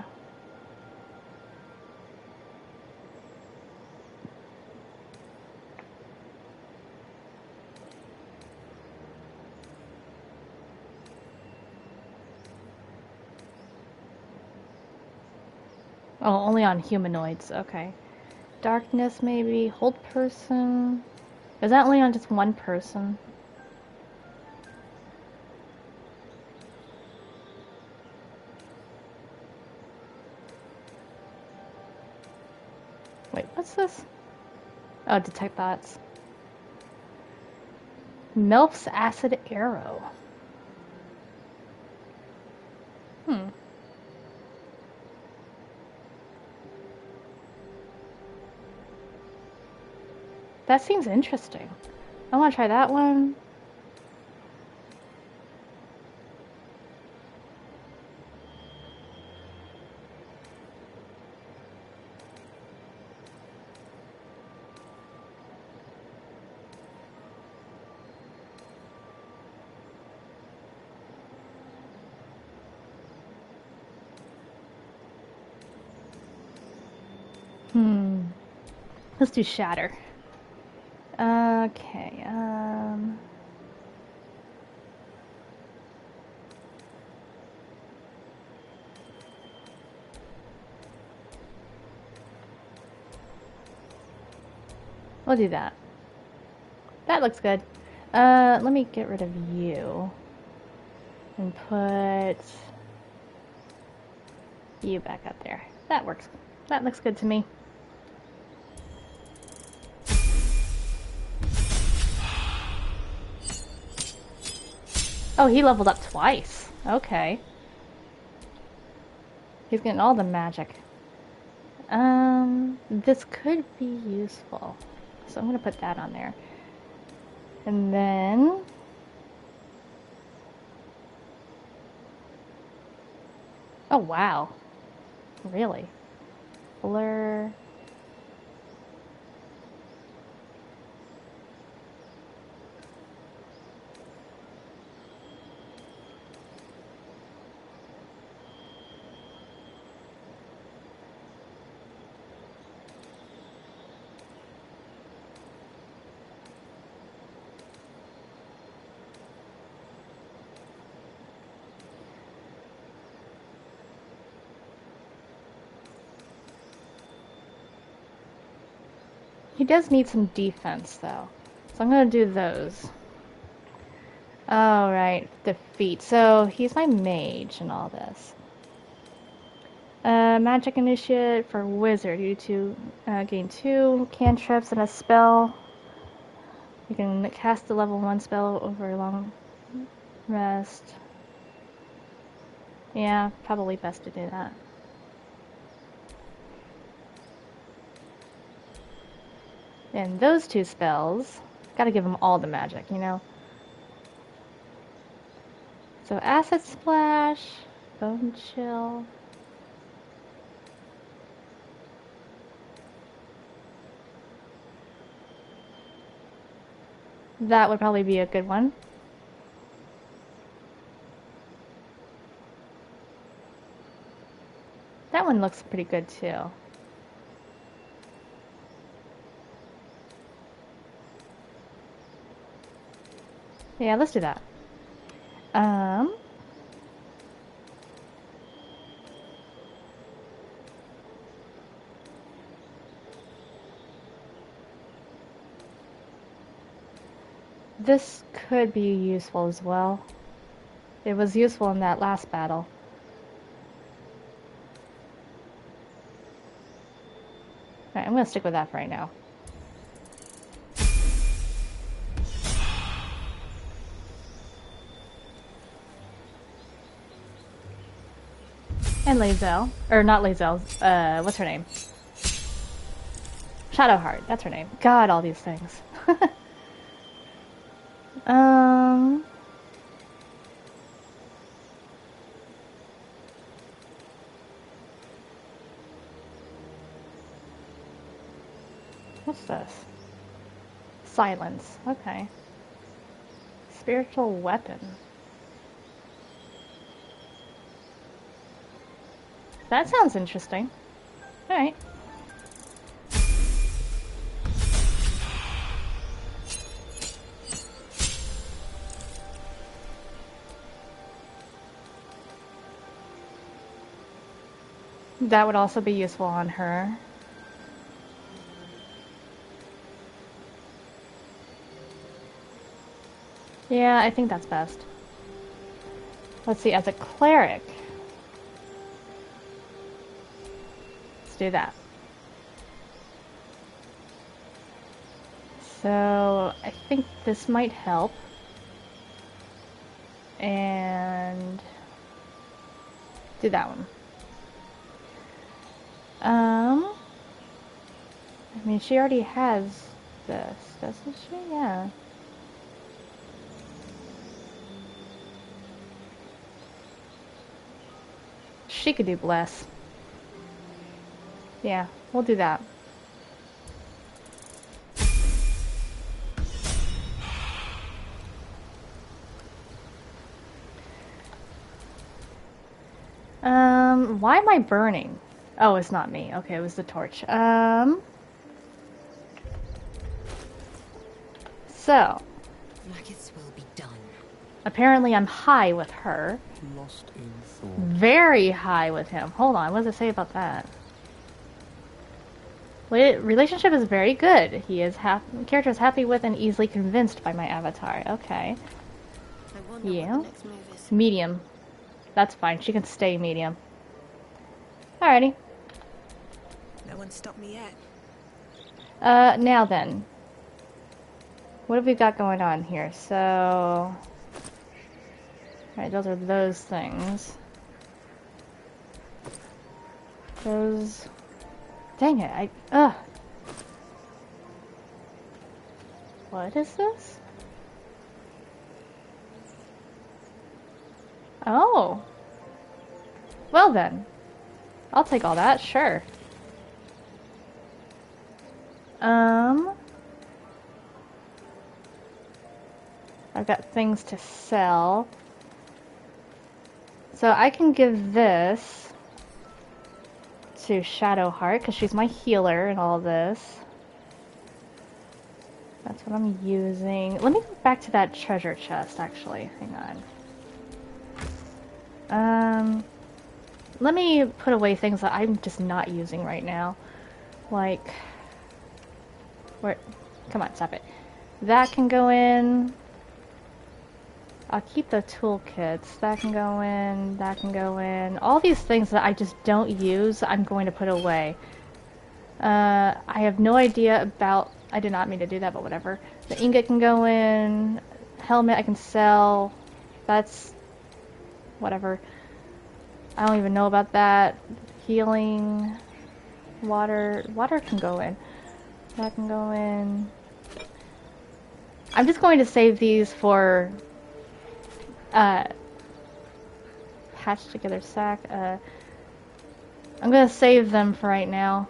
[SPEAKER 1] Oh, only on humanoids. Okay. Darkness, maybe. Hold person. Is that only on just one person? Wait, what's this? Oh, detect thoughts. Melf's acid arrow. Hmm. That seems interesting. I want to try that one. Let's do shatter. Okay, we'll do that. That looks good. Let me get rid of you. And put you back up there. That works. That looks good to me. Oh, he leveled up twice. Okay. He's getting all the magic. This could be useful. So I'm gonna put that on there. And then... Oh, wow. Really? Blur... He does need some defense, though. So I'm gonna do those. Alright, defeat. So he's my mage in all this. Magic initiate for wizard. You gain 2 cantrips and a spell. You can cast a level 1 spell over a long rest. Yeah, probably best to do that. And those 2 spells, gotta give them all the magic, you know? So Acid Splash, Bone Chill. That would probably be a good one. That one looks pretty good too. Yeah, let's do that. This could be useful as well. It was useful in that last battle. Alright, I'm gonna stick with that for right now. And Lae'zel. Or not Lae'zel, what's her name? Shadowheart, that's her name. God, all these things. What's this? Silence, okay. Spiritual weapon. That sounds interesting. Alright. That would also be useful on her. Yeah, I think that's best. Let's see, as a cleric. Let's do that. So, I think this might help. And do that one. I mean, she already has this, doesn't she? Yeah. She could do bless. Yeah, we'll do that. Why am I burning? Oh, it's not me. Okay, it was the torch. So.
[SPEAKER 5] Maggots will be done.
[SPEAKER 1] Apparently I'm high with her.
[SPEAKER 9] Lost in thought.
[SPEAKER 1] Very high with him. Hold on, what does it say about that? Relationship is very good. He is character is happy with and easily convinced by my avatar. Okay.
[SPEAKER 12] I wonder
[SPEAKER 1] Yeah.
[SPEAKER 12] what the next move is.
[SPEAKER 1] Medium. That's fine. She can stay medium. Alrighty.
[SPEAKER 12] No one stopped me yet.
[SPEAKER 1] Now then. What have we got going on here? So... Alright, those are those things. Those... Dang it, ugh. What is this? Oh. Well then. I'll take all that, sure. I've got things to sell. So I can give this to Shadowheart, because she's my healer and all this. That's what I'm using. Let me go back to that treasure chest, actually. Hang on. Let me put away things that I'm just not using right now. Like... Where? Come on, stop it. That can go in. I'll keep the toolkits. That can go in. That can go in. All these things that I just don't use, I'm going to put away. I have no idea about... I did not mean to do that, but whatever. The ingot can go in. Helmet I can sell. That's... whatever. I don't even know about that. Healing. Water. Water can go in. That can go in. I'm just going to save these for... patched together sack. I'm gonna save them for right now.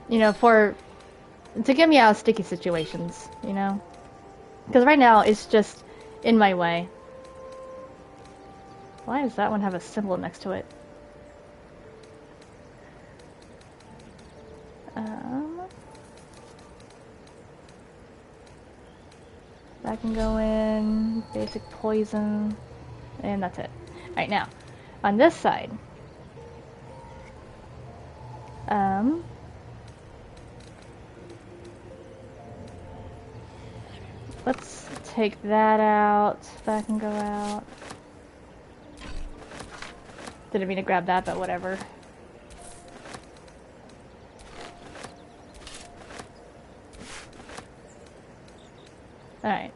[SPEAKER 1] You know, to get me out of sticky situations, you know? Because right now, it's just in my way. Why does that one have a symbol next to it? That can go in. Basic poison. And that's it. Alright, now, on this side. Let's take that out. That can go out. Didn't mean to grab that, but whatever. Alright.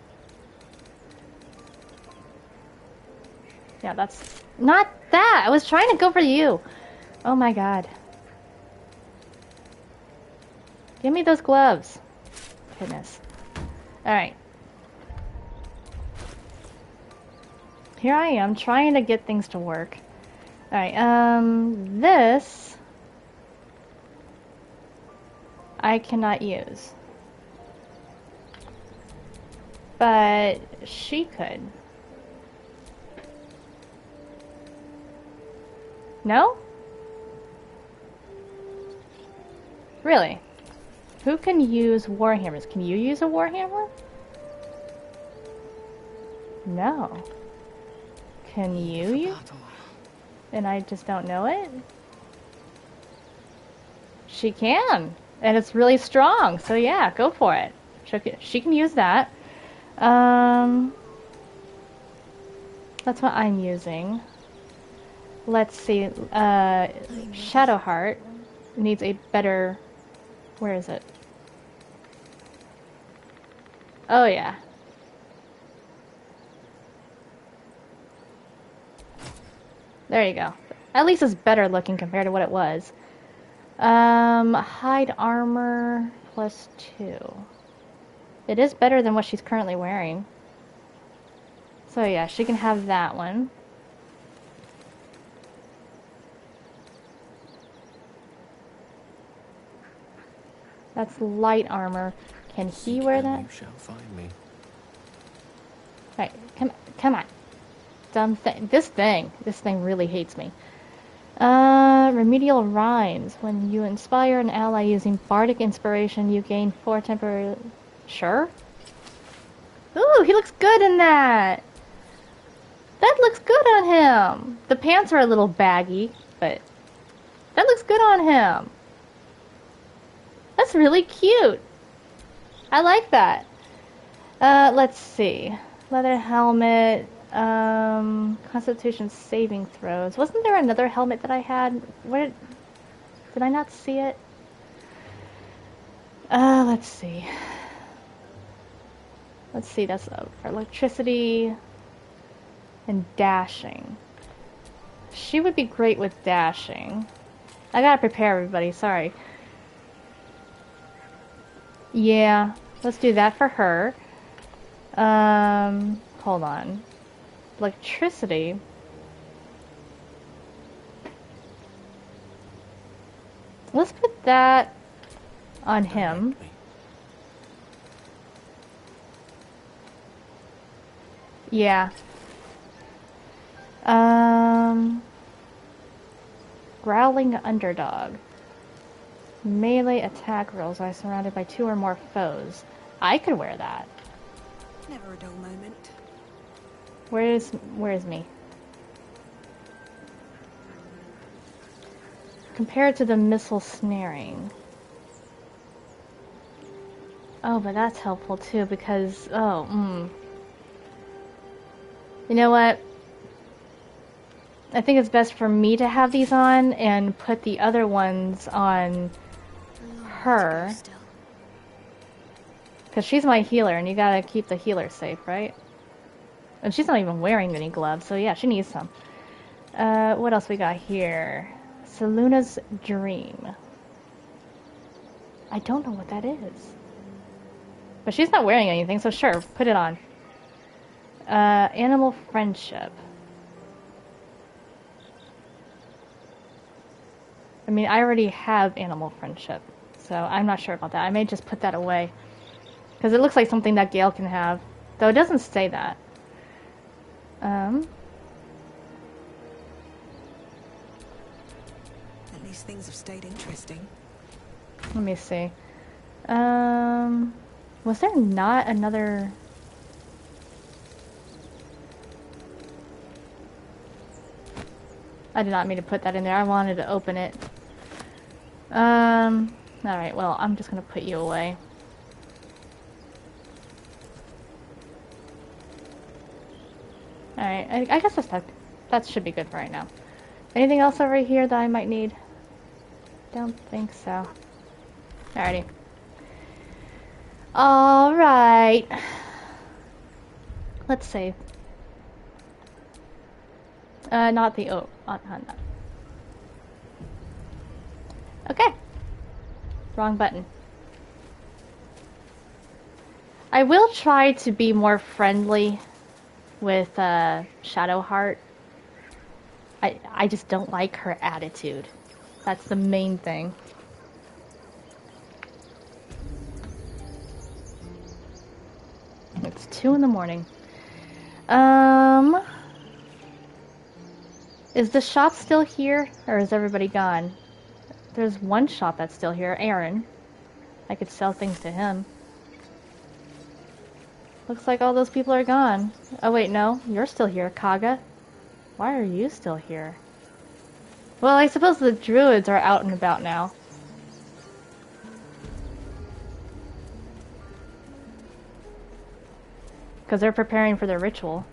[SPEAKER 1] Yeah, that's... Not that! I was trying to go for you! Oh my god. Give me those gloves. Goodness. Alright. Here I am, trying to get things to work. Alright, this... I cannot use. But she could. No? Really? Who can use warhammers? Can you use a warhammer? No. Can you use? And I just don't know it? She can! And it's really strong, so yeah, go for it. She can use that. That's what I'm using. Let's see, Shadowheart needs a better... Where is it? Oh yeah. There you go. At least it's better looking compared to what it was. Hide armor +2. It is better than what she's currently wearing. So yeah, she can have that one. That's light armor. Can he wear that?
[SPEAKER 10] You shall find me.
[SPEAKER 1] Right, come on. Dumb thing. This thing really hates me. Remedial rhymes. When you inspire an ally using bardic inspiration, you gain 4 temporary... Sure? Ooh, he looks good in that! That looks good on him! The pants are a little baggy, but... That looks good on him! That's really cute! I like that. Let's see. Leather helmet... Constitution saving throws. Wasn't there another helmet that I had? Where did I not see it? Let's see. Let's see, that's for electricity and dashing. She would be great with dashing. I gotta prepare everybody, sorry. Yeah, let's do that for her. Hold on. Electricity. Let's put that on him. Yeah. Growling underdog. Melee attack rolls are surrounded by 2 or more foes. I could wear that.
[SPEAKER 12] Never a dull moment.
[SPEAKER 1] Where's me? Compared to the missile snaring. Oh, but that's helpful too because, You know what? I think it's best for me to have these on and put the other ones on her. Because she's my healer and you gotta keep the healer safe, right? And she's not even wearing any gloves, so yeah, she needs some. What else we got here? Seluna's Dream. I don't know what that is. But she's not wearing anything, so sure, put it on. Animal Friendship. I mean, I already have Animal Friendship, so I'm not sure about that. I may just put that away. Because it looks like something that Gale can have. Though it doesn't say that.
[SPEAKER 12] At least things have stayed interesting.
[SPEAKER 1] Let me see. Was there not another... I did not mean to put that in there. I wanted to open it. Alright, well, I'm just gonna put you away. Alright, I guess that should be good for right now. Anything else over here that I might need? Don't think so. Alrighty. Alright. Let's save. Not the... Oh, not that. Okay. Wrong button. I will try to be more friendly with Shadowheart. I just don't like her attitude. That's the main thing. It's 2 in the morning. Is the shop still here, or is everybody gone? There's one shop that's still here, Aaron. I could sell things to him. Looks like all those people are gone. Oh wait, no, you're still here, Kaga. Why are you still here? Well, I suppose the druids are out and about now. Because they're preparing for their ritual.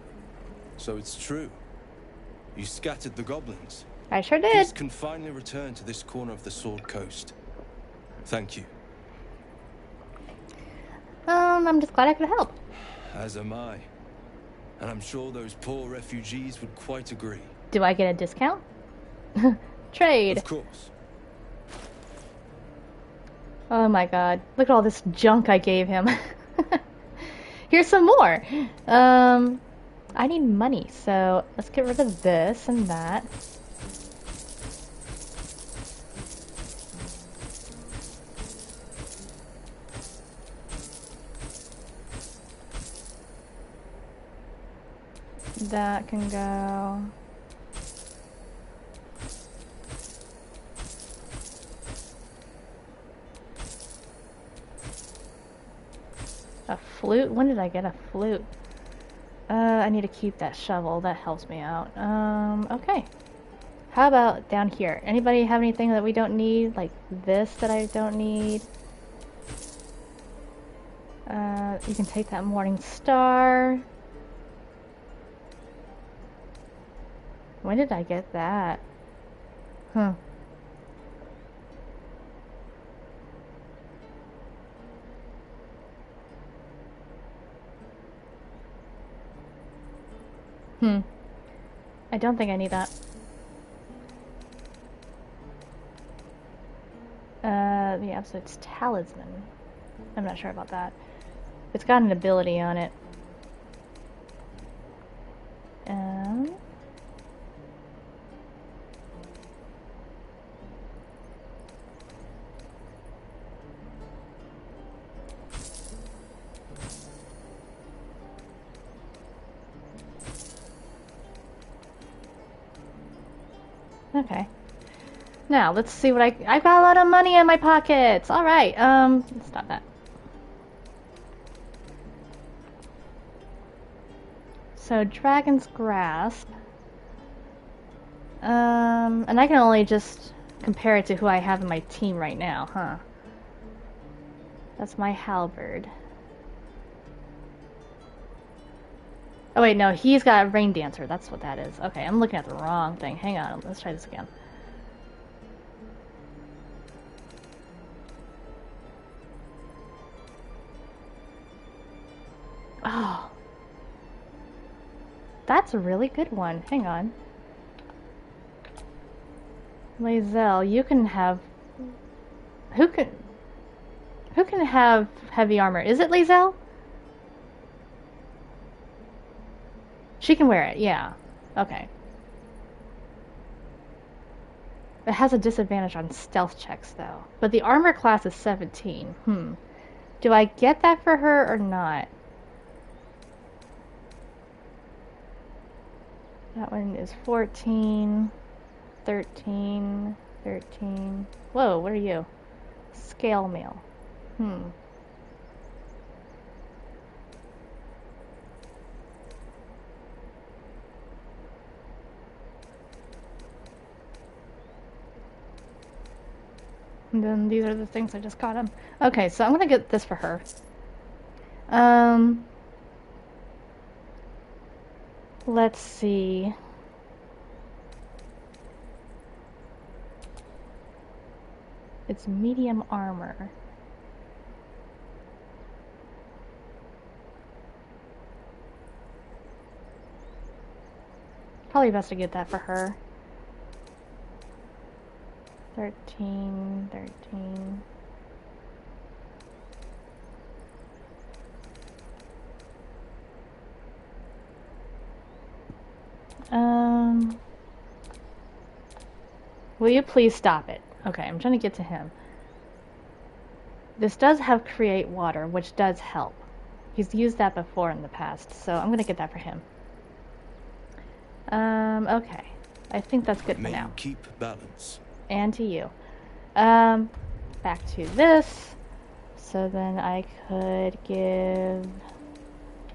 [SPEAKER 13] So it's true. You scattered the goblins.
[SPEAKER 1] I sure did.
[SPEAKER 13] Peace can finally return to this corner of the Sword Coast. Thank you.
[SPEAKER 1] I'm just glad I could help.
[SPEAKER 13] As am I. And I'm sure those poor refugees would quite agree.
[SPEAKER 1] Do I get a discount? Trade.
[SPEAKER 13] Of course.
[SPEAKER 1] Oh my god. Look at all this junk I gave him. Here's some more. I need money, so let's get rid of this and that. That can go. A flute? When did I get a flute? I need to keep that shovel. That helps me out. Okay. How about down here? Anybody have anything that we don't need? Like this that I don't need? You can take that morning star. When did I get that? Huh. I don't think I need that. The Absolute's Talisman. I'm not sure about that. It's got an ability on it. Okay. Now, let's see what I've got a lot of money in my pockets! Alright, let's stop that. So, Dragon's Grasp. And I can only just compare it to who I have in my team right now, huh? That's my halberd. Oh wait, no, he's got a Rain Dancer. That's what that is. Okay, I'm looking at the wrong thing. Hang on, let's try this again. Oh. That's a really good one. Hang on. Lae'zel, you can have... Who can have heavy armor? Is it Lae'zel? She can wear it, yeah. Okay. It has a disadvantage on stealth checks, though. But the armor class is 17. Do I get that for her or not? That one is 14, 13, 13. Whoa, what are you? Scale mail. And then these are the things I just got him. Okay, so I'm gonna get this for her. Let's see. It's medium armor. Probably best to get that for her. 13, 13. Will you please stop it? Okay, I'm trying to get to him. This does have create water, which does help. He's used that before in the past, so I'm gonna get that for him. Okay. I think that's good for
[SPEAKER 13] May
[SPEAKER 1] now.
[SPEAKER 13] you keep balance.
[SPEAKER 1] And to you. Back to this. So then I could give...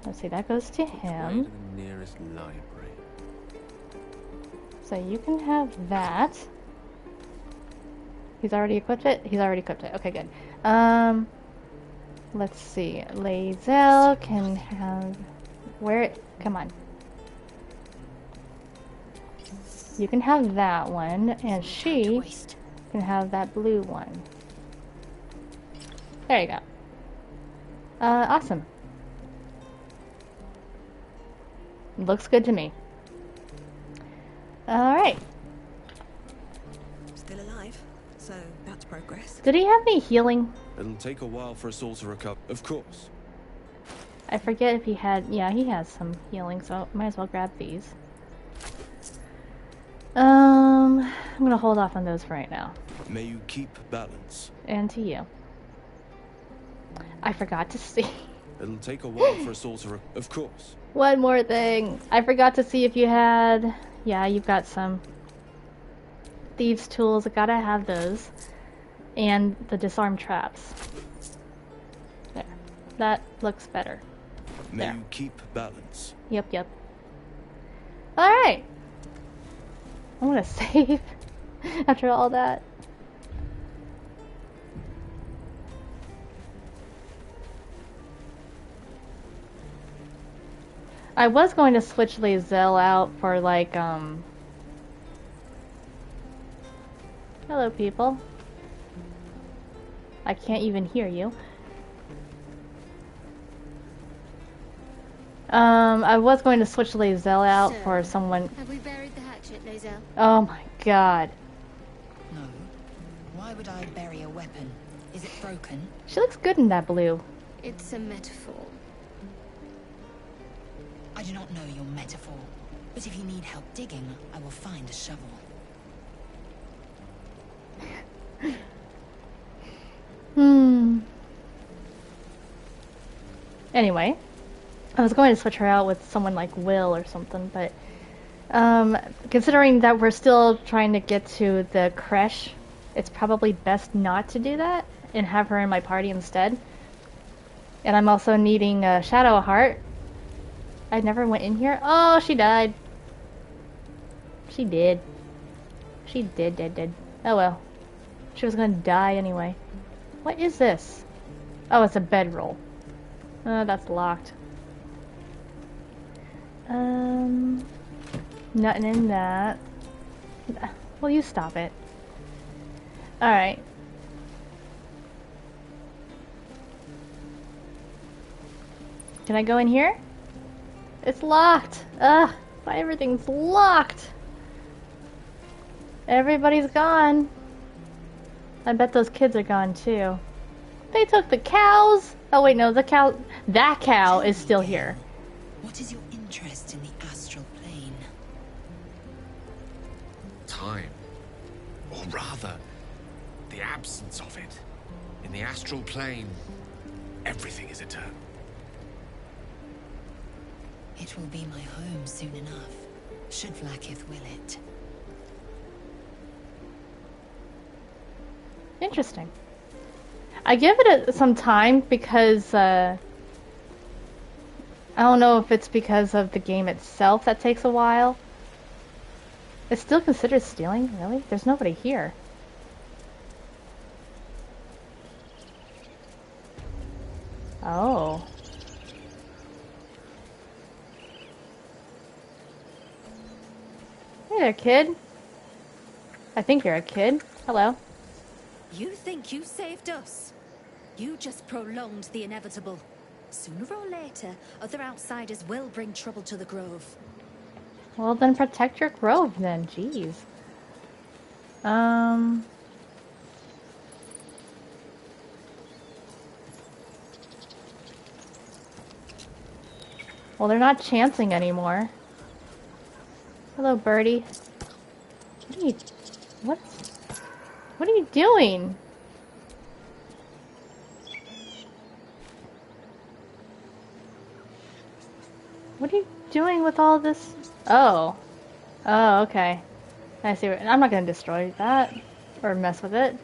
[SPEAKER 1] Let's see, that goes to him.
[SPEAKER 10] To the nearest library.
[SPEAKER 1] So you can have that. He's already equipped it? He's already equipped it. Okay, good. Let's see. Lae'zel can have... Where... Come on. You can have that one, and she can have that blue one. There you go. Awesome. Looks good to me. Alright.
[SPEAKER 12] Still alive, so that's progress.
[SPEAKER 1] Did he have any healing?
[SPEAKER 13] It'll take a while for us all to recover. Of course.
[SPEAKER 1] I forget if he had... Yeah, he has some healing, so might as well grab these. I'm gonna hold off on those for right now.
[SPEAKER 13] May you keep balance.
[SPEAKER 1] And to you. I forgot to see.
[SPEAKER 13] It'll take a while for us all to of course.
[SPEAKER 1] One more thing. I forgot to see if you had... Yeah, you've got some thieves' tools. I gotta have those. And the disarm traps. There. That looks better.
[SPEAKER 13] May
[SPEAKER 1] There.
[SPEAKER 13] you keep balance.
[SPEAKER 1] Yep, yep. Alright. I'm gonna save after all that. I was going to switch Lae'zel out for like, hello people. I can't even hear you. I was going to switch Lae'zel out for someone...
[SPEAKER 8] Have we buried the hatchet, Lae'zel?
[SPEAKER 1] Oh my god.
[SPEAKER 5] No. Why would I bury a weapon? Is it broken?
[SPEAKER 1] She looks good in that blue.
[SPEAKER 8] It's a metaphor.
[SPEAKER 5] I do not know your metaphor, but if you need help digging, I will find a shovel.
[SPEAKER 1] Anyway, I was going to switch her out with someone like Will or something, but considering that we're still trying to get to the creche, it's probably best not to do that and have her in my party instead. And I'm also needing a Shadow Heart. I never went in here. Oh, she died. She did. She did. Oh well. She was gonna die anyway. What is this? Oh, it's a bedroll. Oh, that's locked. Nothing in that. Will you stop it? Alright. Can I go in here? It's locked! Ugh! Why everything's locked? Everybody's gone. I bet those kids are gone too. They took the cows! Oh wait, no, that cow is still here.
[SPEAKER 5] What is your interest in the astral plane?
[SPEAKER 10] Time. Or rather, the absence of it. In the astral plane, everything is eternal.
[SPEAKER 5] It will be my home soon enough, should Vlaakith will it.
[SPEAKER 1] Interesting. I give it some time because, I don't know if it's because of the game itself that takes a while. It's still considered stealing, really? There's nobody here. Oh. Hey there, kid. I think you're a kid. Hello.
[SPEAKER 14] You think you saved us? You just prolonged the inevitable. Sooner or later, other outsiders will bring trouble to the Grove.
[SPEAKER 1] Well, then protect your grove, then. Jeez. Well, they're not chancing anymore. Hello, birdie. What are you doing? What are you doing with all this? Oh. Oh, okay. I see. I'm not gonna destroy that or mess with it.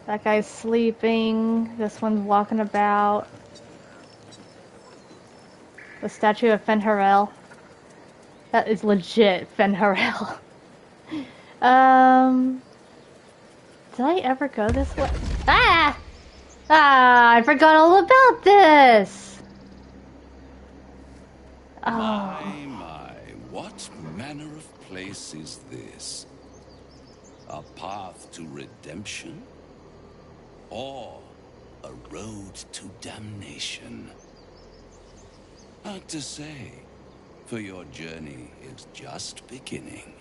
[SPEAKER 1] That guy's sleeping. This one's walking about. The statue of Fenharel. That is legit Fenharel. Did I ever go this way? Ah! Ah, I forgot all about this! Oh.
[SPEAKER 15] My, what manner of place is this? A path to redemption? Or a road to damnation? Hard to say, for your journey is just beginning.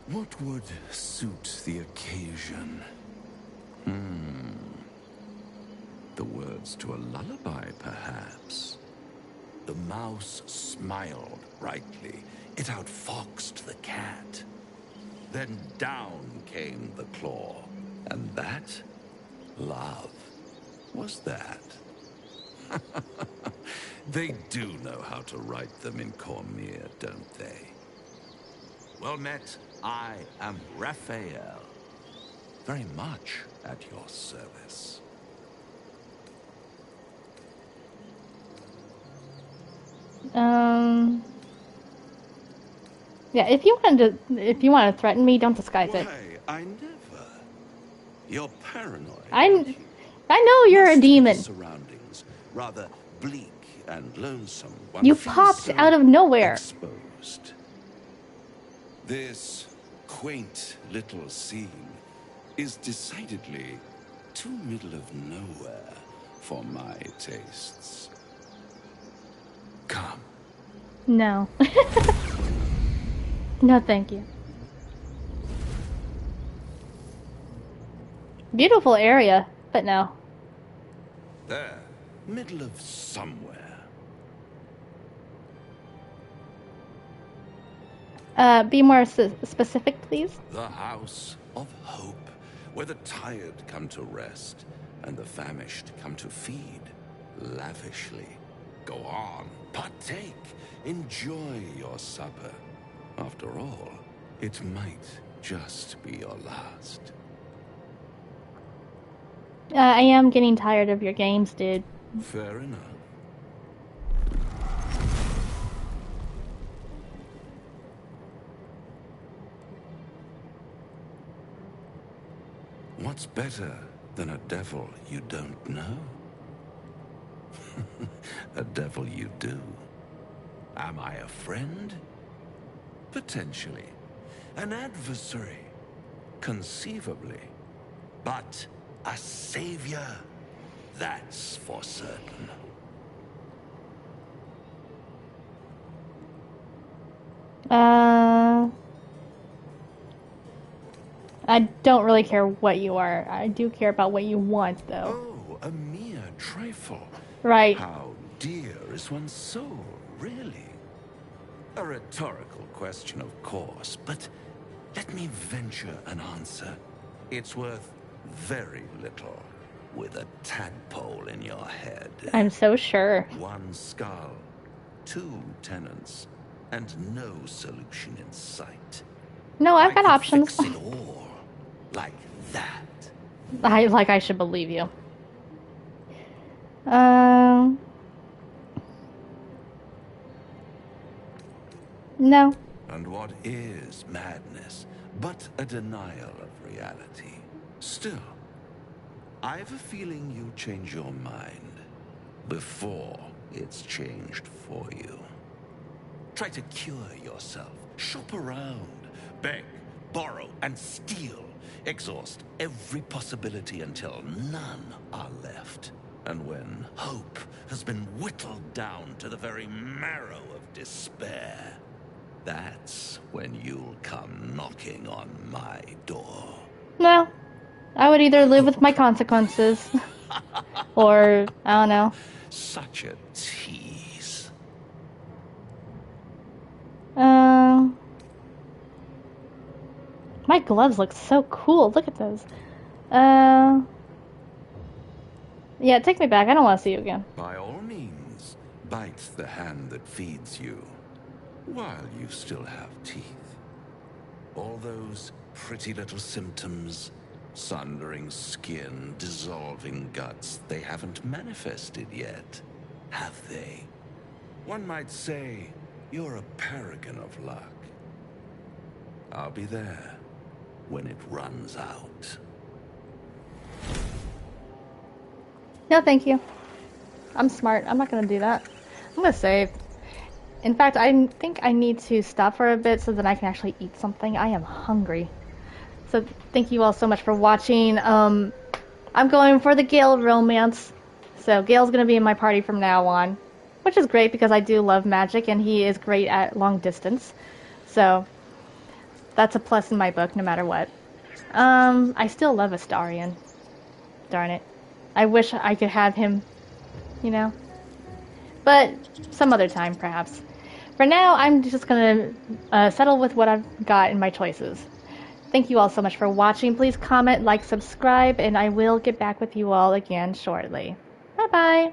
[SPEAKER 11] What would suit the occasion? The words to a lullaby, perhaps.
[SPEAKER 15] The mouse smiled brightly. It outfoxed the cat. Then down came the claw. And that? Love. Was that? They do know how to write them in Cormier, don't they? Well met, I am Raphael. Very much at your service.
[SPEAKER 1] Yeah, if you want to threaten me, don't disguise it.
[SPEAKER 15] Why, I never. You're paranoid.
[SPEAKER 1] I know you're a demon.
[SPEAKER 15] Surroundings rather bleak and lonesome.
[SPEAKER 1] You popped out of nowhere.
[SPEAKER 15] Exposed. This quaint little scene is decidedly too middle of nowhere for my tastes. Come.
[SPEAKER 1] No. No, thank you. Beautiful area, but no.
[SPEAKER 15] There, middle of somewhere.
[SPEAKER 1] Be more specific, please.
[SPEAKER 15] The House of Hope, where the tired come to rest and the famished come to feed lavishly. Go on, partake, enjoy your supper. After all, it might just be your last.
[SPEAKER 1] I am getting tired of your games, dude.
[SPEAKER 15] Fair enough. What's better than a devil you don't know? A devil you do. Am I a friend? Potentially. An adversary? Conceivably. But a savior? That's for certain.
[SPEAKER 1] I don't really care what you are. I do care about what you want, though.
[SPEAKER 15] Oh, a mere trifle.
[SPEAKER 1] Right.
[SPEAKER 15] How dear is one's soul, really? A rhetorical question, of course, but let me venture an answer. It's worth very little with a tadpole in your head.
[SPEAKER 1] I'm so sure.
[SPEAKER 15] One skull, 2 tenants, and no solution in sight.
[SPEAKER 1] No, I've got options.
[SPEAKER 15] Fix it all like that.
[SPEAKER 1] I should believe you. No.
[SPEAKER 15] And what is madness but a denial of reality? Still, I've a feeling you'll change your mind before it's changed for you. Try to cure yourself. Shop around. Beg, borrow, and steal. Exhaust every possibility until none are left. And when hope has been whittled down to the very marrow of despair, that's when you'll come knocking on my door.
[SPEAKER 1] No. I would either live with my consequences. Or, I don't know.
[SPEAKER 15] Such a tease.
[SPEAKER 1] My gloves look so cool. Look at those. Yeah, take me back. I don't want to see you again.
[SPEAKER 15] By all means, bite the hand that feeds you while you still have teeth. All those pretty little symptoms, sundering skin, dissolving guts, they haven't manifested yet, have they? One might say you're a paragon of luck. I'll be there when it runs out.
[SPEAKER 1] No, thank you. I'm smart. I'm not going to do that. I'm going to save. In fact, I think I need to stop for a bit so that I can actually eat something. I am hungry. So thank you all so much for watching. I'm going for the Gale romance. So Gale's going to be in my party from now on. Which is great because I do love magic and he is great at long distance. So that's a plus in my book no matter what. I still love Astarion. Darn it. I wish I could have him, you know. But some other time, perhaps. For now, I'm just going to settle with what I've got in my choices. Thank you all so much for watching. Please comment, like, subscribe, and I will get back with you all again shortly. Bye-bye.